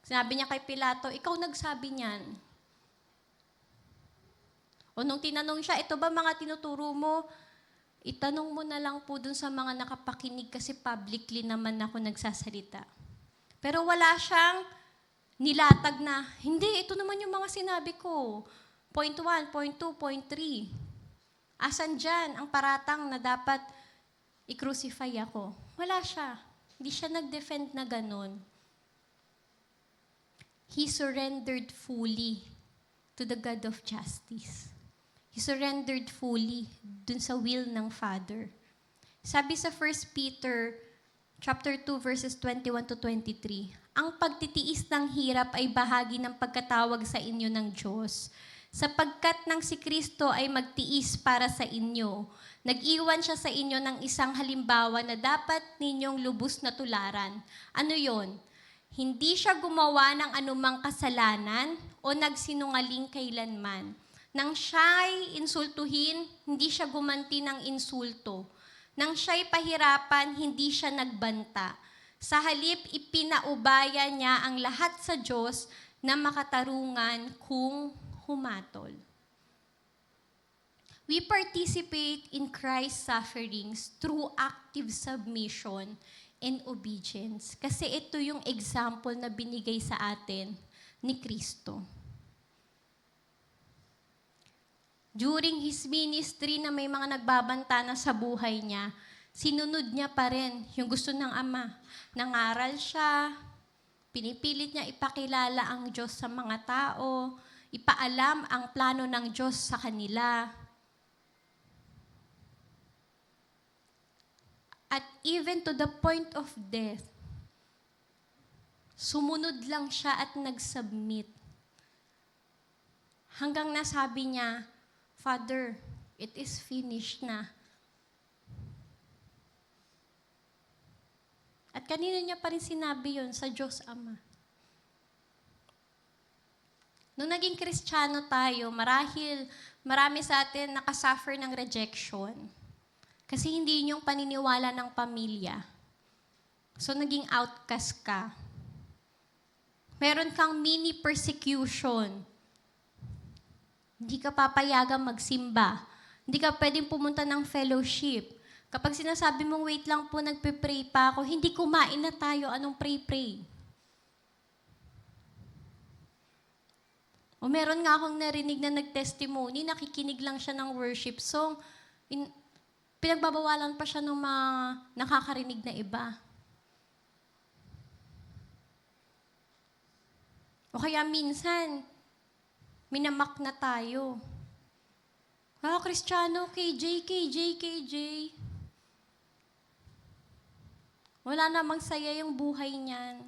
sinabi niya kay Pilato, ikaw nagsabi niyan. O nung tinanong siya, ito ba mga tinuturo mo? Itanong mo na lang po dun sa mga nakapakinig kasi publicly naman ako nagsasalita. Pero wala siyang nilatag na, hindi, ito naman yung mga sinabi ko. Point 1, point 2, point 3. Asan dyan ang paratang na dapat i-crucify ako? Wala siya. Hindi siya nag-defend na ganun. He surrendered fully to the God of justice. He surrendered fully dun sa will ng Father. Sabi sa 1 Peter chapter 2 verses 21 to 23, ang pagtitiis ng hirap ay bahagi ng pagkatawag sa inyo ng Diyos. Sapagkat nang si Kristo ay magtiis para sa inyo, nag-iwan siya sa inyo ng isang halimbawa na dapat ninyong lubos na tularan. Ano yon? Hindi siya gumawa ng anumang kasalanan o nagsinungaling kailanman. Nang siya'y insultuhin, hindi siya gumanti ng insulto. Nang siya'y pahirapan, hindi siya nagbanta. Sa halip, ipinaubaya niya ang lahat sa Diyos na makatarungan kung humatol. We participate in Christ's sufferings through active submission and obedience. Kasi ito yung example na binigay sa atin ni Kristo. During his ministry na may mga nagbabanta na sa buhay niya, sinunod niya pa rin yung gusto ng Ama. Nangaral siya, pinipilit niya ipakilala ang Diyos sa mga tao, ipaalam ang plano ng Diyos sa kanila. At even to the point of death, sumunod lang siya at nag-submit. Hanggang nasabi niya, Father, it is finished na. At kanina niya pa rin sinabi yun sa Diyos Ama. Nung naging Kristiyano tayo, marami sa atin nakasuffer ng rejection. Kasi hindi yun yung paniniwala ng pamilya. So, naging outcast ka. Meron kang mini persecution. Hindi ka papayagang magsimba. Hindi ka pwedeng pumunta ng fellowship. Kapag sinasabi mong, wait lang po, nagpe-pray pa ako, hindi kumain na tayo, anong pray-pray? O meron nga akong narinig na nag-testimony, nakikinig lang siya ng worship song, pinagbabawalan pa siya ng mga nakakarinig na iba. O kaya minsan, minamak na tayo. Kristiyano, KJ. Wala namang saya yung buhay niyan.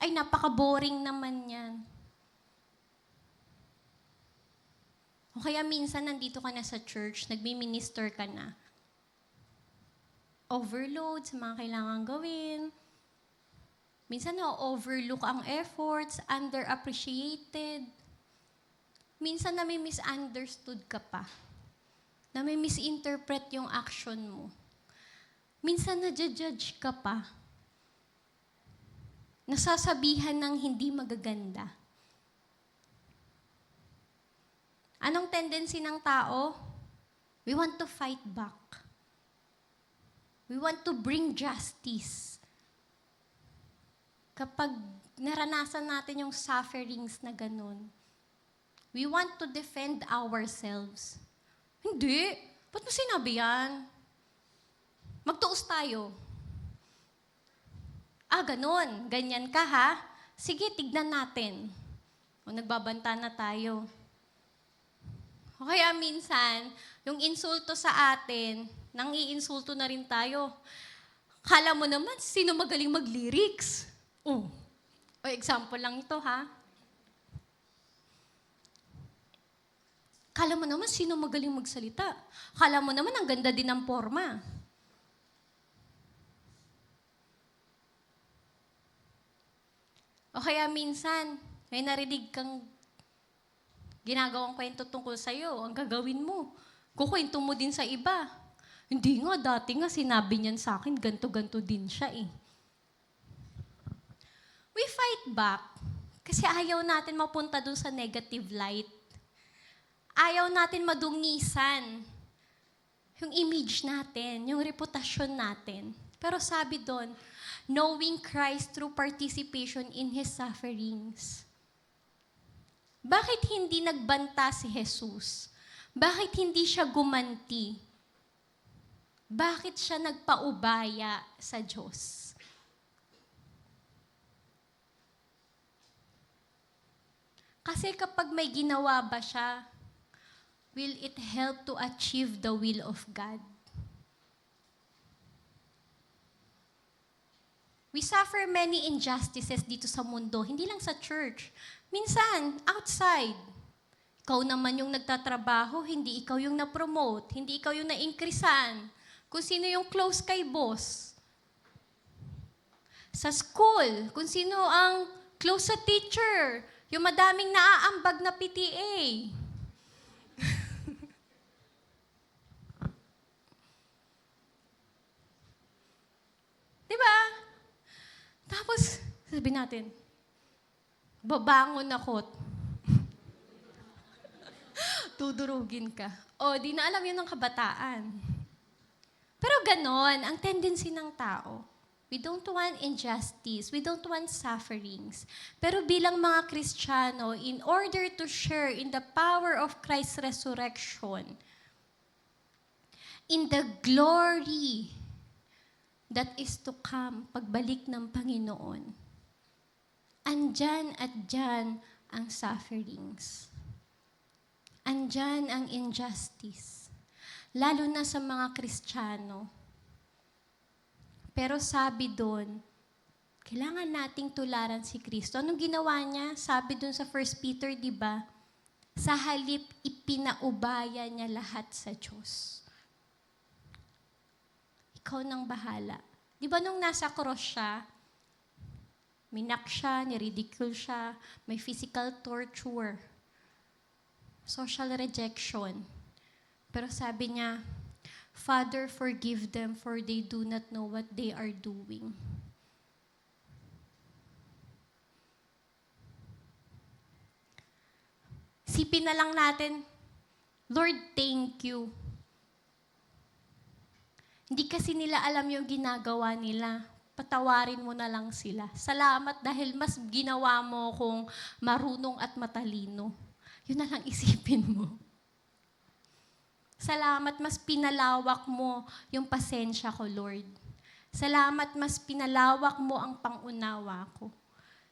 Ay, napaka-boring naman yan. O kaya minsan nandito ka na sa church, nagmi-minister ka na. Overload sa mga kailangan gawin. Minsan na-overlook ang efforts, underappreciated. Minsan nami-misunderstood ka pa. Nami-misinterpret yung action mo. Minsan nadja-judge ka pa. Nasasabihan ng hindi magaganda. Anong tendency ng tao? We want to fight back. We want to bring justice. Kapag naranasan natin yung sufferings na ganun, we want to defend ourselves. Hindi. Ba't mo sinabi yan? Magtuos tayo. Ganun. Ganyan ka, ha? Sige, tignan natin. O, nagbabanta na tayo. O kaya minsan, yung insulto sa atin, nang iinsulto na rin tayo. Kala mo naman, sino magaling mag-lyrics? O, example lang ito, ha? Kala mo naman, sino magaling magsalita? Kala mo naman, ang ganda din ng forma. O kaya minsan, may narinig kang ginagawang kwento tungkol sa'yo, ang gagawin mo. Kukwento mo din sa iba. Hindi nga, dati nga sinabi niyan sa akin, ganto-ganto din siya eh. We fight back kasi ayaw natin mapunta dun sa negative light. Ayaw natin madungisan yung image natin, yung reputasyon natin. Pero sabi doon, knowing Christ through participation in His sufferings. Bakit hindi nagbanta si Jesus? Bakit hindi siya gumanti? Bakit siya nagpaubaya sa Diyos? Kasi kapag may ginawa ba siya, will it help to achieve the will of God? We suffer many injustices dito sa mundo, hindi lang sa church. Minsan, outside. Ikaw naman yung nagtatrabaho, hindi ikaw yung na-promote, hindi ikaw yung na-increasean. Kung sino yung close kay boss. Sa school, kung sino ang close sa teacher, yung madaming naaambag na PTA. Diba? Tapos, sabi natin, babangon ako. Tudurugin ka. O, di na alam yun ng kabataan. Pero ganon, ang tendency ng tao. We don't want injustice. We don't want sufferings. Pero bilang mga Kristiyano, in order to share in the power of Christ's resurrection, in the glory that is to come, pagbalik ng Panginoon, andyan at dyan ang sufferings. Andyan ang injustice. Lalo na sa mga Kristiyano. Pero sabi doon, kailangan nating tularan si Kristo. Anong ginawa niya? Sabi doon sa 1 Peter, di ba? Sa halip, ipinaubaya niya lahat sa Diyos. Ikaw nang bahala. Di ba nung nasa cross siya, minak siya, niridicule siya, may physical torture, social rejection. Pero sabi niya, Father, forgive them for they do not know what they are doing. Sipin na lang natin, Lord, thank you. Hindi kasi nila alam yung ginagawa nila. Patawarin mo na lang sila. Salamat dahil mas ginawa mo kung marunong at matalino. Yun na lang isipin mo. Salamat, mas pinalawak mo yung pasensya ko, Lord. Salamat, mas pinalawak mo ang pangunawa ko.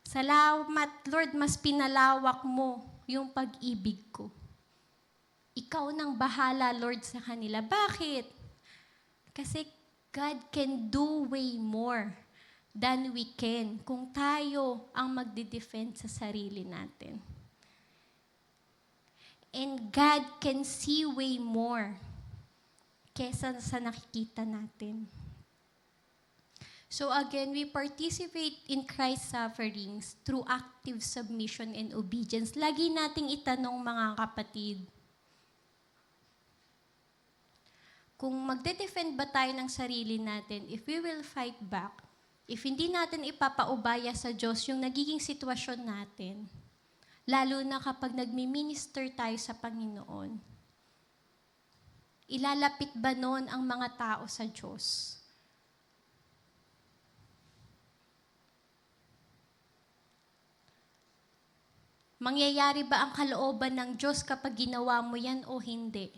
Salamat, Lord, mas pinalawak mo yung pag-ibig ko. Ikaw nang bahala, Lord, sa kanila. Bakit? Kasi God can do way more than we can kung tayo ang magde-defend sa sarili natin. And God can see way more kesa sa nakikita natin. So again, we participate in Christ's sufferings through active submission and obedience. Lagi nating itanong, mga kapatid, kung magde-defend ba tayo ng sarili natin, if we will fight back, if hindi natin ipapaubaya sa Diyos yung nagiging sitwasyon natin, lalo na kapag nagmi-minister tayo sa Panginoon, ilalapit ba nun ang mga tao sa Diyos? Mangyayari ba ang kalooban ng Diyos kapag ginawa mo yan o hindi?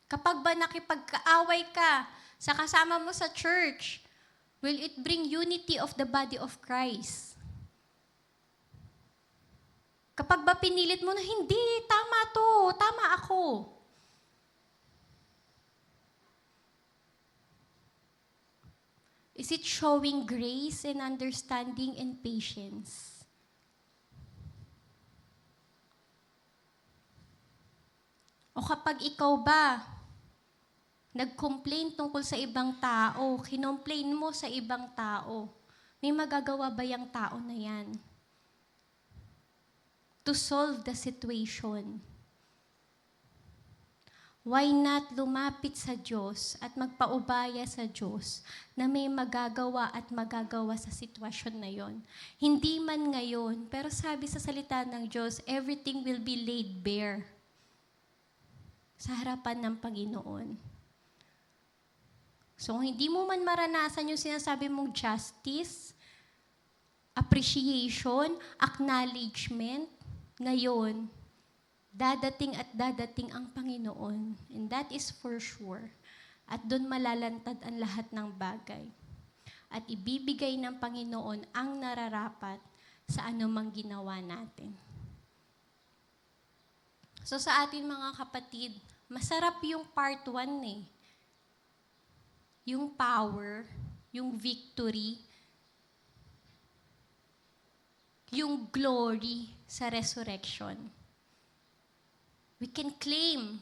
Kapag ba nakipagkaaway ka sa kasama mo sa church, will it bring unity of the body of Christ? Kapag ba pinilit mo na, hindi, tama to, tama ako. Is it showing grace and understanding and patience? O kapag ikaw ba, nag-complain tungkol sa ibang tao, kinomplain mo sa ibang tao, may magagawa ba yung tao na yan? To solve the situation. Why not lumapit sa Diyos at magpaubaya sa Diyos na may magagawa at magagawa sa sitwasyon na yon? Hindi man ngayon, pero sabi sa salita ng Diyos, everything will be laid bare sa harapan ng Panginoon. So, hindi mo man maranasan yung sinasabi mong justice, appreciation, acknowledgement, ngayon, dadating at dadating ang Panginoon. And that is for sure. At doon malalantad ang lahat ng bagay. At ibibigay ng Panginoon ang nararapat sa anumang ginawa natin. So sa atin mga kapatid, masarap yung part 1 eh. Yung power, yung victory, yung glory sa resurrection. We can claim,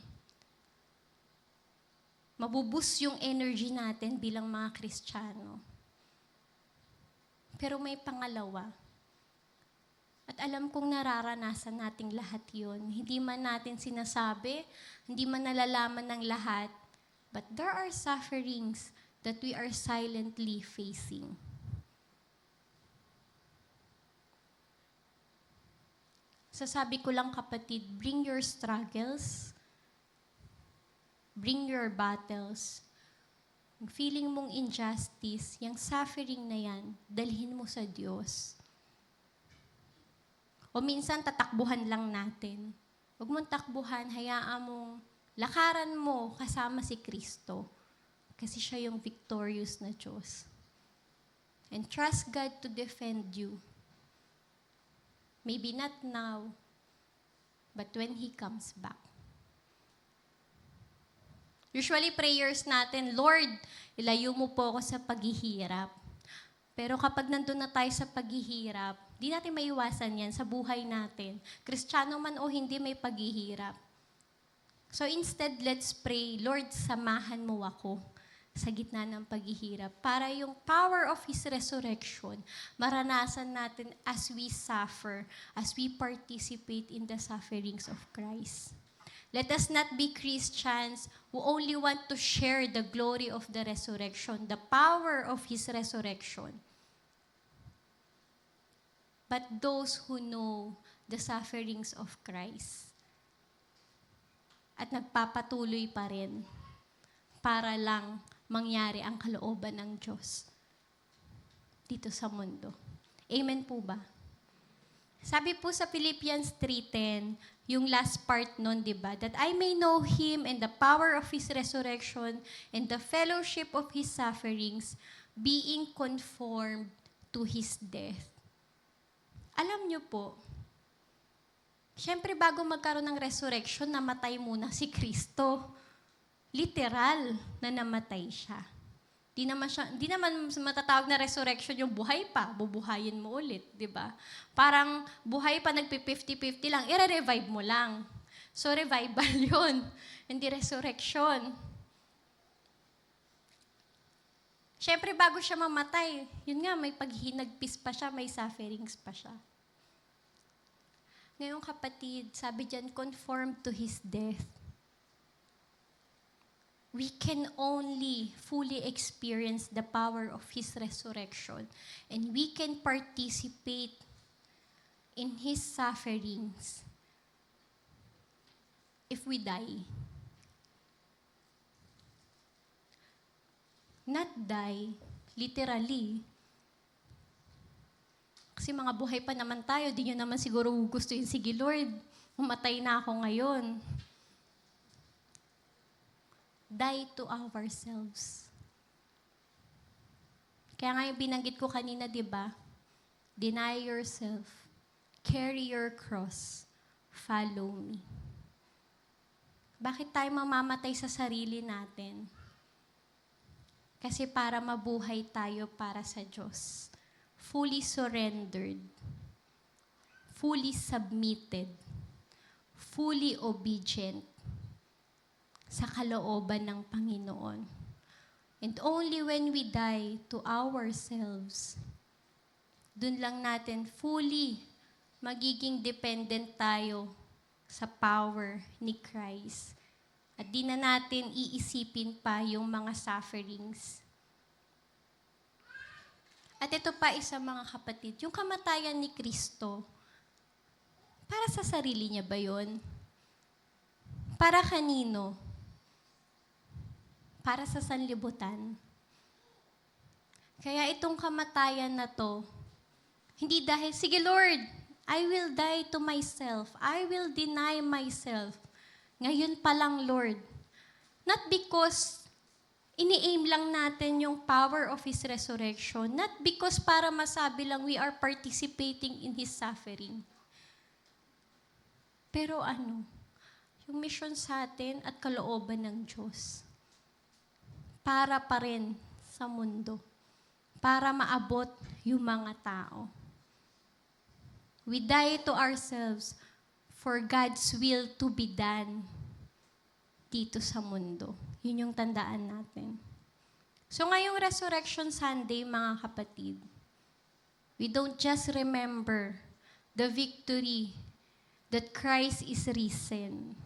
mabubus yung energy natin bilang mga Kristiyano. Pero may pangalawa. At alam kong nararanasan nating lahat yun. Hindi man natin sinasabi, hindi man nalalaman ng lahat, but there are sufferings that we are silently facing. Sasabi ko lang kapatid, bring your struggles, bring your battles, yung feeling mong injustice, yung suffering na yan, dalhin mo sa Diyos. O minsan, tatakbuhan lang natin. Huwag mong takbuhan, hayaan mong lakaran mo kasama si Kristo. Kasi siya yung victorious na Diyos. And trust God to defend you. Maybe not now, but when He comes back. Usually, prayers natin, Lord, ilayo mo po ako sa paghihirap. Pero kapag nandun na tayo sa paghihirap, di natin maiwasan yan sa buhay natin. Kristiyano man o hindi, may paghihirap. So instead, let's pray, Lord, samahan mo ako sa gitna ng paghihirap para yung power of His resurrection maranasan natin as we suffer, as we participate in the sufferings of Christ. Let us not be Christians who only want to share the glory of the resurrection, the power of His resurrection. But those who know the sufferings of Christ at nagpapatuloy pa rin para lang mangyari ang kalooban ng Diyos dito sa mundo. Amen po ba? Sabi po sa Philippians 3:10, yung last part nun, di ba? That I may know Him and the power of His resurrection and the fellowship of His sufferings, being conformed to His death. Alam niyo po, syempre bago magkaroon ng resurrection, namatay muna si Kristo. Literal na namatay siya. Di naman matatawag na resurrection yung buhay pa, bubuhayin mo ulit, di ba? Parang buhay pa, nagpi-50-50 lang, i-revive mo lang. So revival yun, hindi resurrection. Siyempre, bago siya mamatay, yun nga, may paghinagpis pa siya, may sufferings pa siya. Ngayon kapatid, sabi dyan, conform to His death. We can only fully experience the power of His resurrection and we can participate in His sufferings if we die. Not die, literally. Kasi mga buhay pa naman tayo, di nyo naman siguro gustuin, sige Lord, umatay na ako ngayon. Die to ourselves. Kaya nga yung binanggit ko kanina, di ba? Deny yourself. Carry your cross. Follow me. Bakit tayo mamamatay sa sarili natin? Kasi para mabuhay tayo para sa Diyos. Fully surrendered. Fully submitted. Fully obedient sa kalooban ng Panginoon. And only when we die to ourselves, dun lang natin fully magiging dependent tayo sa power ni Christ. At di na natin iisipin pa yung mga sufferings. At ito pa isa mga kapatid, yung kamatayan ni Kristo, para sa sarili niya ba yun? Para kanino? Para sa sanlibutan. Kaya itong kamatayan na to, hindi dahil, sige Lord, I will die to myself. I will deny myself. Ngayon pa lang, Lord. Not because ini-aim lang natin yung power of His resurrection. Not because para masabi lang we are participating in His suffering. Pero yung mission sa atin at kalooban ng Diyos. Para pa rin sa mundo. Para maabot yung mga tao. We die to ourselves for God's will to be done dito sa mundo. Yun yung tandaan natin. So ngayong Resurrection Sunday, mga kapatid, we don't just remember the victory that Christ is risen.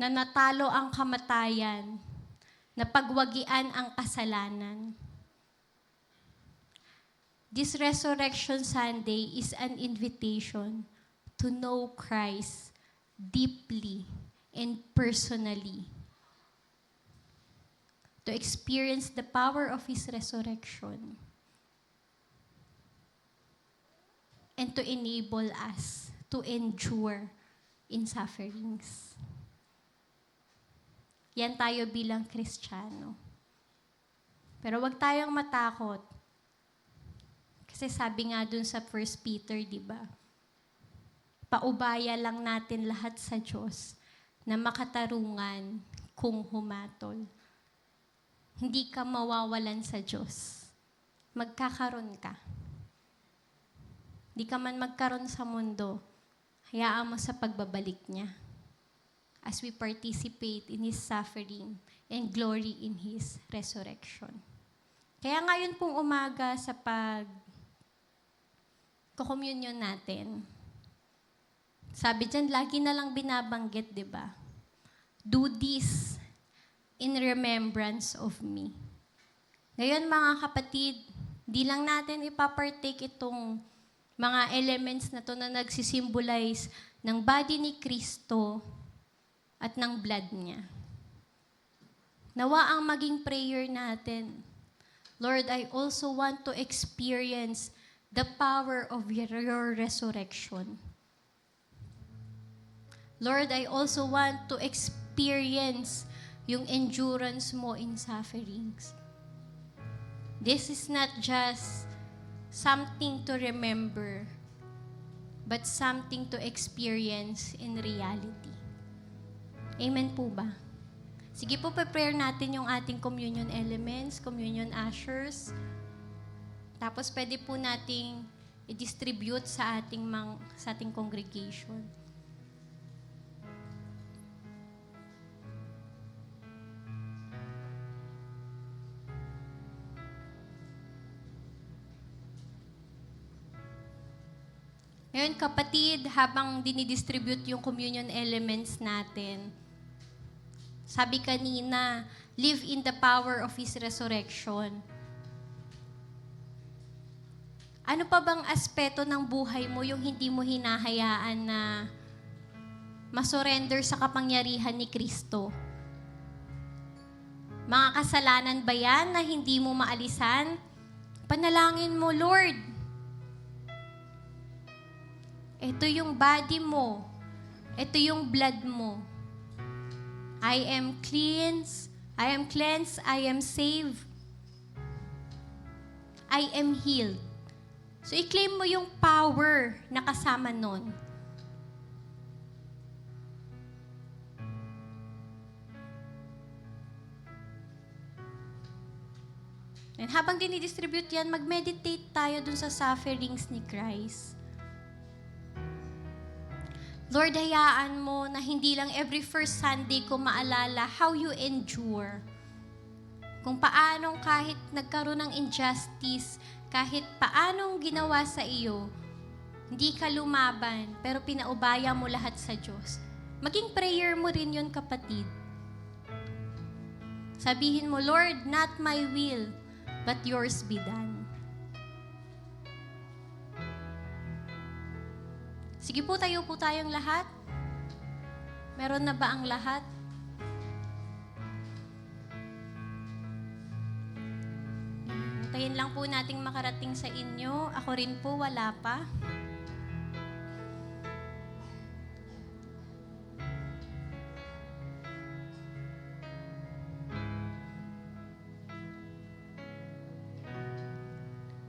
Na natalo ang kamatayan, na pagwagian ang kasalanan. This Resurrection Sunday is an invitation to know Christ deeply and personally to experience the power of His resurrection, and to enable us to endure in sufferings. Yan tayo bilang Kristiyano. Pero wag tayong matakot. Kasi sabi nga dun sa 1 Peter, di ba? Paubaya lang natin lahat sa Diyos na makatarungan kung humatol. Hindi ka mawawalan sa Diyos. Magkakaroon ka. Di ka man magkaroon sa mundo, hayaan mo sa pagbabalik niya as we participate in His suffering and glory in His resurrection. Kaya ngayon pong umaga sa pag-communion natin, sabi dyan, lagi na lang binabanggit, di ba? Do this in remembrance of me. Ngayon mga kapatid, di lang natin ipapartake itong mga elements na to na nagsisimbolize ng body ni Kristo at ng blood niya. Nawa ang maging prayer natin. Lord, I also want to experience the power of your resurrection. Lord, I also want to experience yung endurance mo in sufferings. This is not just something to remember, but something to experience in reality. Amen po ba? Sige po, prepare natin yung ating communion elements, communion ushers. Tapos pwede po nating i-distribute sa ating congregation. Ngayon, kapatid, habang dinidistribute yung communion elements natin, sabi kanina, live in the power of His resurrection. Ano pa bang aspeto ng buhay mo yung hindi mo hinahayaan na masurrender sa kapangyarihan ni Kristo? Mga kasalanan ba yan na hindi mo maalisan? Panalangin mo, Lord, ito yung body mo. Ito yung blood mo. I am cleansed. I am cleansed. I am saved. I am healed. So, i-claim mo yung power na kasama nun. And habang dinidistribute yan, mag-meditate tayo dun sa sufferings ni Christ. Lord, hayaan mo na hindi lang every first Sunday ko maalala how you endure. Kung paanong kahit nagkaroon ng injustice, kahit paanong ginawa sa iyo, hindi ka lumaban, pero pinaubaya mo lahat sa Diyos. Maging prayer mo rin yun, kapatid. Sabihin mo, Lord, not my will, but yours be done. Sige po, tayo po tayong lahat. Meron na ba ang lahat? Hintayin lang po nating makarating sa inyo. Ako rin po, wala pa.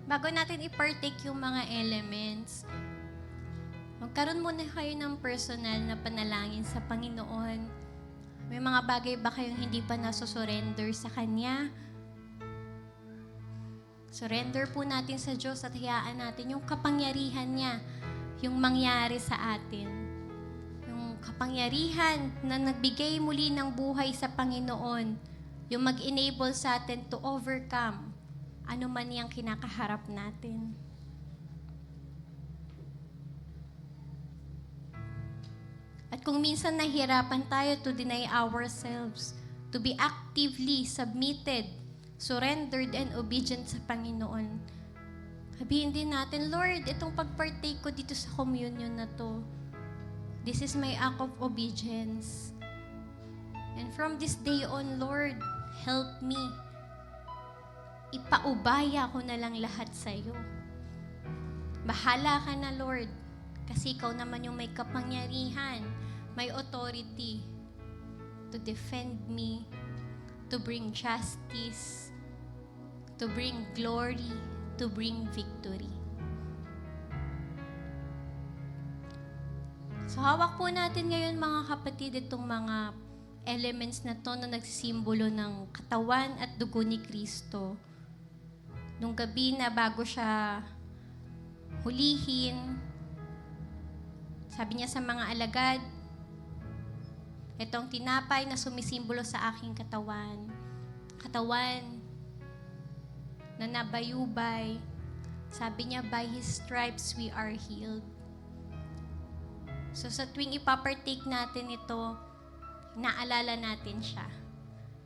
Bago natin i-partake yung mga elements, magkaroon muna kayo ng personal na panalangin sa Panginoon. May mga bagay ba kayong hindi pa nasusurrender sa Kanya? Surrender po natin sa Diyos at hayaan natin yung kapangyarihan niya, yung mangyari sa atin. Yung kapangyarihan na nagbigay muli ng buhay sa Panginoon, yung mag-enable sa atin to overcome ano man yung kinakaharap natin. At kung minsan nahihirapan tayo to deny ourselves, to be actively submitted, surrendered, and obedient sa Panginoon, sabihin din natin, Lord, itong pag-partake ko dito sa communion na to, this is my act of obedience. And from this day on, Lord, Help me. Ipaubaya ko na lang lahat sa iyo. Bahala ka na, Lord. Kasi ikaw naman yung may kapangyarihan, may authority to defend me, to bring justice, to bring glory, to bring victory. So hawak po natin ngayon mga kapatid itong mga elements na to na nagsisimbolo ng katawan at dugo ni Kristo. Nung gabi na bago siya hulihin, sabi niya sa mga alagad, itong tinapay na sumisimbolo sa aking katawan. Katawan na nabayubay. Sabi niya, by His stripes we are healed. So sa tuwing ipapartake natin ito, naalala natin siya.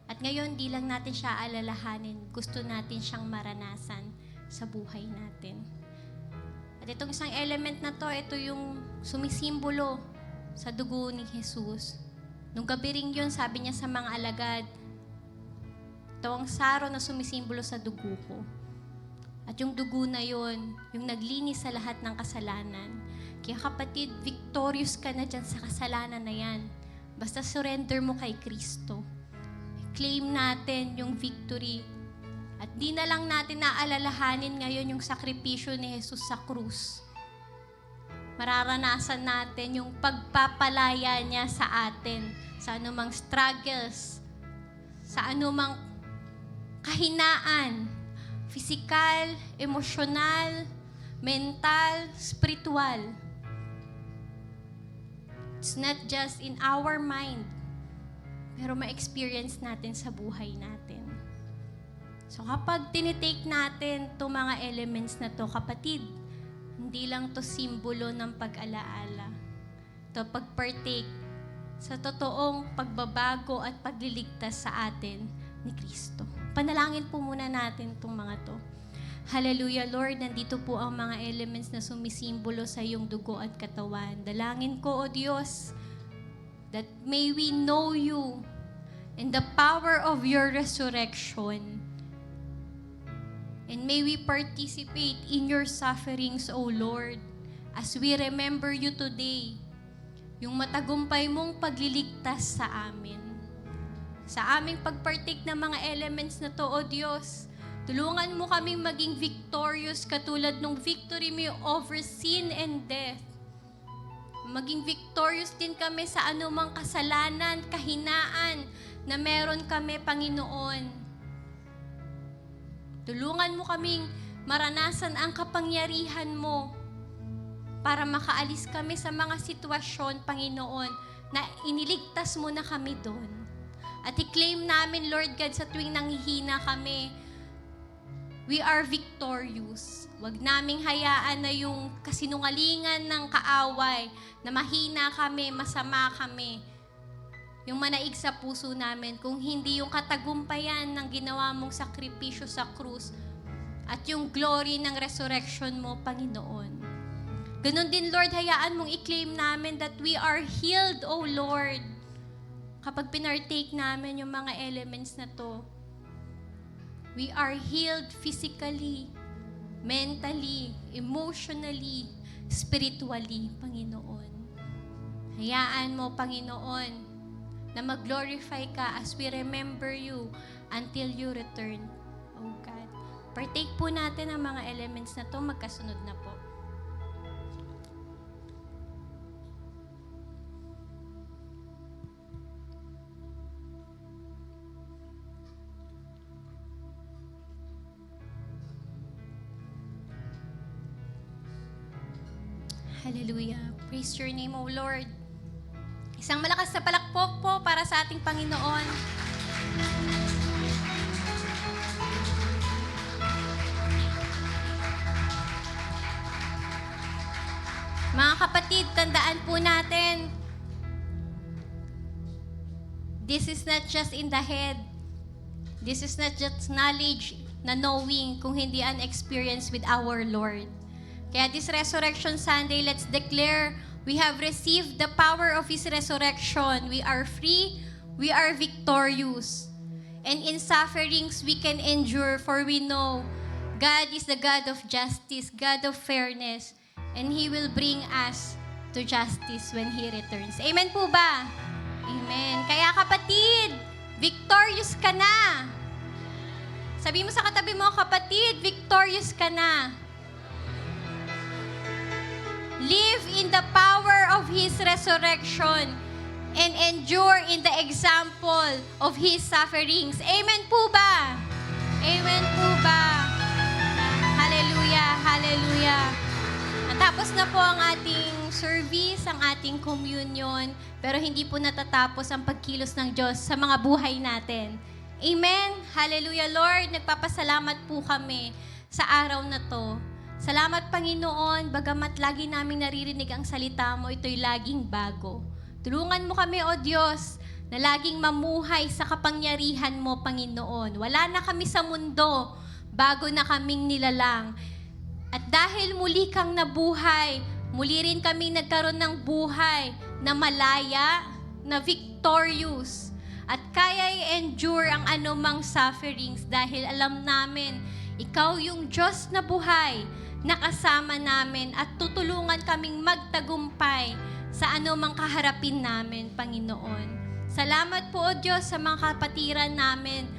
At ngayon, di lang natin siya alalahanin. Gusto natin siyang maranasan sa buhay natin. At itong isang element na to, ito yung sumisimbolo sa dugo ni Jesus. Nung gabi ring yun, sabi niya sa mga alagad, ito ang saro na sumisimbolo sa dugo ko. At yung dugo na yun, yung naglinis sa lahat ng kasalanan. Kaya kapatid, victorious ka na dyan sa kasalanan na yan. Basta surrender mo kay Kristo. Claim natin yung victory. At di na lang natin naalalahanin ngayon yung sakripisyo ni Jesus sa krus. Mararanasan natin yung pagpapalaya niya sa atin, sa anumang struggles, sa anumang kahinaan, physical, emosyonal, mental, spiritual. It's not just in our mind, pero ma-experience natin sa buhay natin. So kapag tinitake natin itong mga elements na to, kapatid, hindi lang to simbolo ng pag-alaala. To pag-partake sa totoong pagbabago at pagliligtas sa atin ni Kristo. Panalangin po muna natin itong mga to. Hallelujah, Lord, nandito po ang mga elements na sumisimbolo sa iyong dugo at katawan. Dalangin ko, O Diyos, that may we know you and the power of your resurrection. And may we participate in your sufferings, O Lord, as we remember you today, yung matagumpay mong pagliligtas sa amin. Sa aming pagpartake ng mga elements na to, O Diyos, tulungan mo kaming maging victorious katulad ng victory mo over sin and death. Maging victorious din kami sa anumang kasalanan, kahinaan na meron kami, Panginoon. Tulungan mo kaming maranasan ang kapangyarihan mo para makaalis kami sa mga sitwasyon, Panginoon, na iniligtas mo na kami doon. At i-claim namin, Lord God, sa tuwing nanghihina kami, we are victorious. Huwag naming hayaan na yung kasinungalingan ng kaaway, na mahina kami, masama kami, yung manaig sa puso namin, kung hindi yung katagumpayan ng ginawa mong sakripisyo sa krus at yung glory ng resurrection mo, Panginoon. Ganon din, Lord, hayaan mong i-claim namin that we are healed, O Lord. Kapag pinartake namin yung mga elements na to, we are healed physically, mentally, emotionally, spiritually, Panginoon. Hayaan mo, Panginoon, na mag-glorify ka as we remember you until you return, oh God. Partake po natin ang mga elements na to, magkasunod na po. Hallelujah. Praise your name, O Lord. Isang malakas na palakpak po para sa ating Panginoon. Mga kapatid, tandaan po natin, this is not just in the head. This is not just knowledge na knowing kung hindi an experience with our Lord. Kaya this Resurrection Sunday, let's declare we have received the power of His resurrection. We are free. We are victorious. And in sufferings we can endure, for we know God is the God of justice, God of fairness, and He will bring us to justice when He returns. Amen po ba? Amen. Kaya kapatid, victorious ka na. Sabi mo sa katabi mo, kapatid, victorious ka na. Live in the power of His resurrection and endure in the example of His sufferings. Amen po ba? Amen po ba? Hallelujah, hallelujah. Natapos na po ang ating service, ang ating communion, pero hindi po natatapos ang pagkilos ng Diyos sa mga buhay natin. Amen? Hallelujah, Lord. Nagpapasalamat po kami sa araw na to. Salamat, Panginoon, bagamat lagi naming naririnig ang salita mo, ito'y laging bago. Tulungan mo kami, O Diyos, na laging mamuhay sa kapangyarihan mo, Panginoon. Wala na kami sa mundo, bago na kaming nilalang. At dahil muli kang nabuhay, muli rin kami nagkaroon ng buhay na malaya, na victorious. At kaya i-endure ang anumang sufferings dahil alam namin, ikaw yung Diyos na buhay, nakasama namin at tutulungan kaming magtagumpay sa anumang kaharapin namin, Panginoon. Salamat po, O Diyos, sa mga kapatiran namin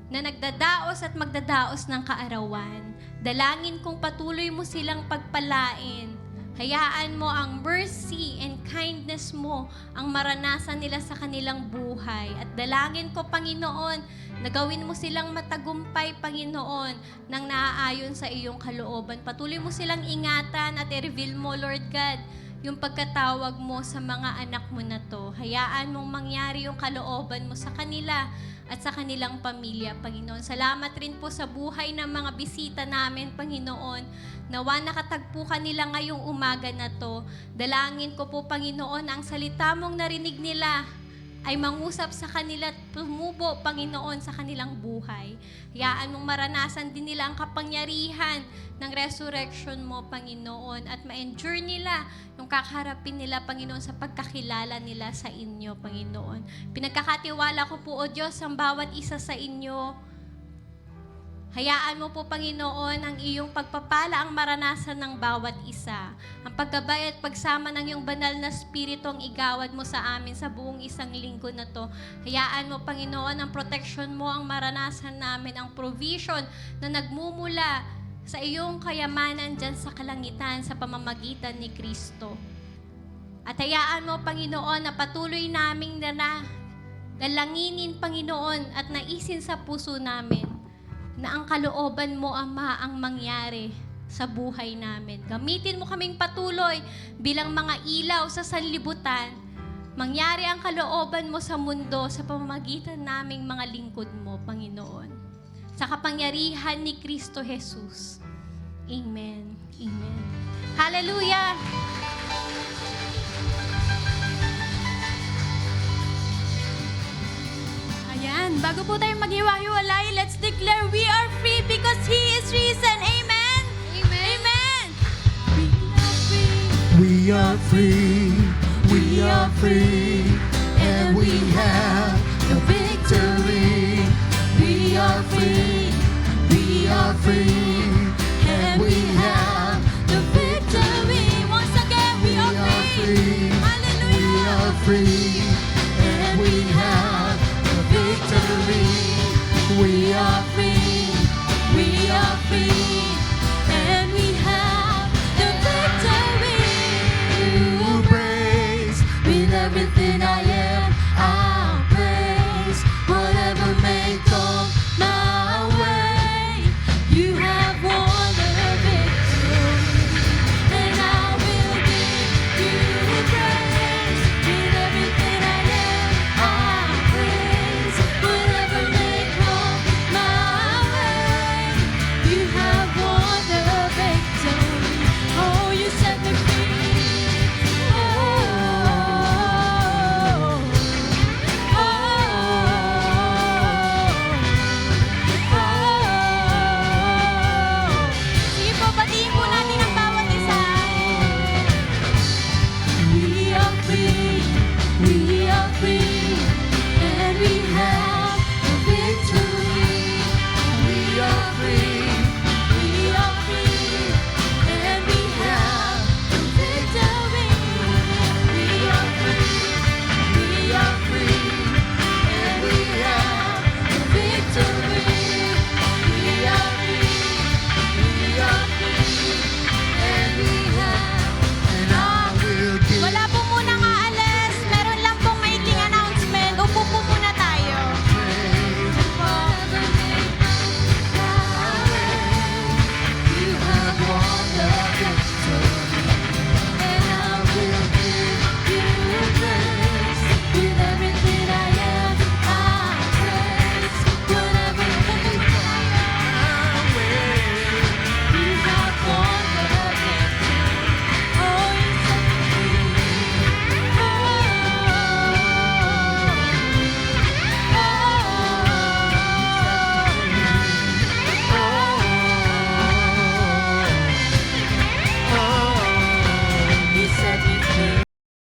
na nagdadaos at magdadaos ng kaarawan. Dalangin kong patuloy mo silang pagpalain. Hayaan mo ang mercy and kindness mo ang maranasan nila sa kanilang buhay. At dalangin ko, Panginoon, na gawin mo silang matagumpay, Panginoon, nang naaayon sa iyong kalooban. Patuloy mo silang ingatan at i-reveal mo, Lord God, yung pagkatawag mo sa mga anak mo na to. Hayaan mong mangyari yung kalooban mo sa kanila at sa kanilang pamilya, Panginoon. Salamat rin po sa buhay ng mga bisita namin, Panginoon. Nawa nakatagpo kanila ngayong umaga na to. Dalangin ko po, Panginoon, ang salita mong narinig nila ay mangusap sa kanila at tumubo, Panginoon, sa kanilang buhay. Hayaan mong maranasan din nila ang kapangyarihan ng resurrection mo, Panginoon, at ma-endure nila yung kakaharapin nila, Panginoon, sa pagkakilala nila sa inyo, Panginoon. Pinagkakatiwala ko po, O Diyos, ang bawat isa sa inyo. Hayaan mo po, Panginoon, ang iyong pagpapala ang maranasan ng bawat isa. Ang paggabay at pagsama ng iyong banal na Espiritu ang igawad mo sa amin sa buong isang linggo na to. Hayaan mo, Panginoon, ang protection mo ang maranasan namin, ang provision na nagmumula sa iyong kayamanan dyan sa kalangitan sa pamamagitan ni Kristo. At hayaan mo, Panginoon, na patuloy naming dalanginin, Panginoon, at naisin sa puso namin na ang kalooban mo, Ama, ang mangyari sa buhay namin. Gamitin mo kaming patuloy bilang mga ilaw sa sanlibutan. Mangyari ang kalooban mo sa mundo sa pamamagitan naming mga lingkod mo, Panginoon. Sa kapangyarihan ni Kristo Jesus. Amen. Amen. Hallelujah! Ayan, bago po tayo maghiwa-hiwalay, let's declare we are free because He is risen. Amen? Amen! We are free. We are free, and we have the victory. We are free, we are free.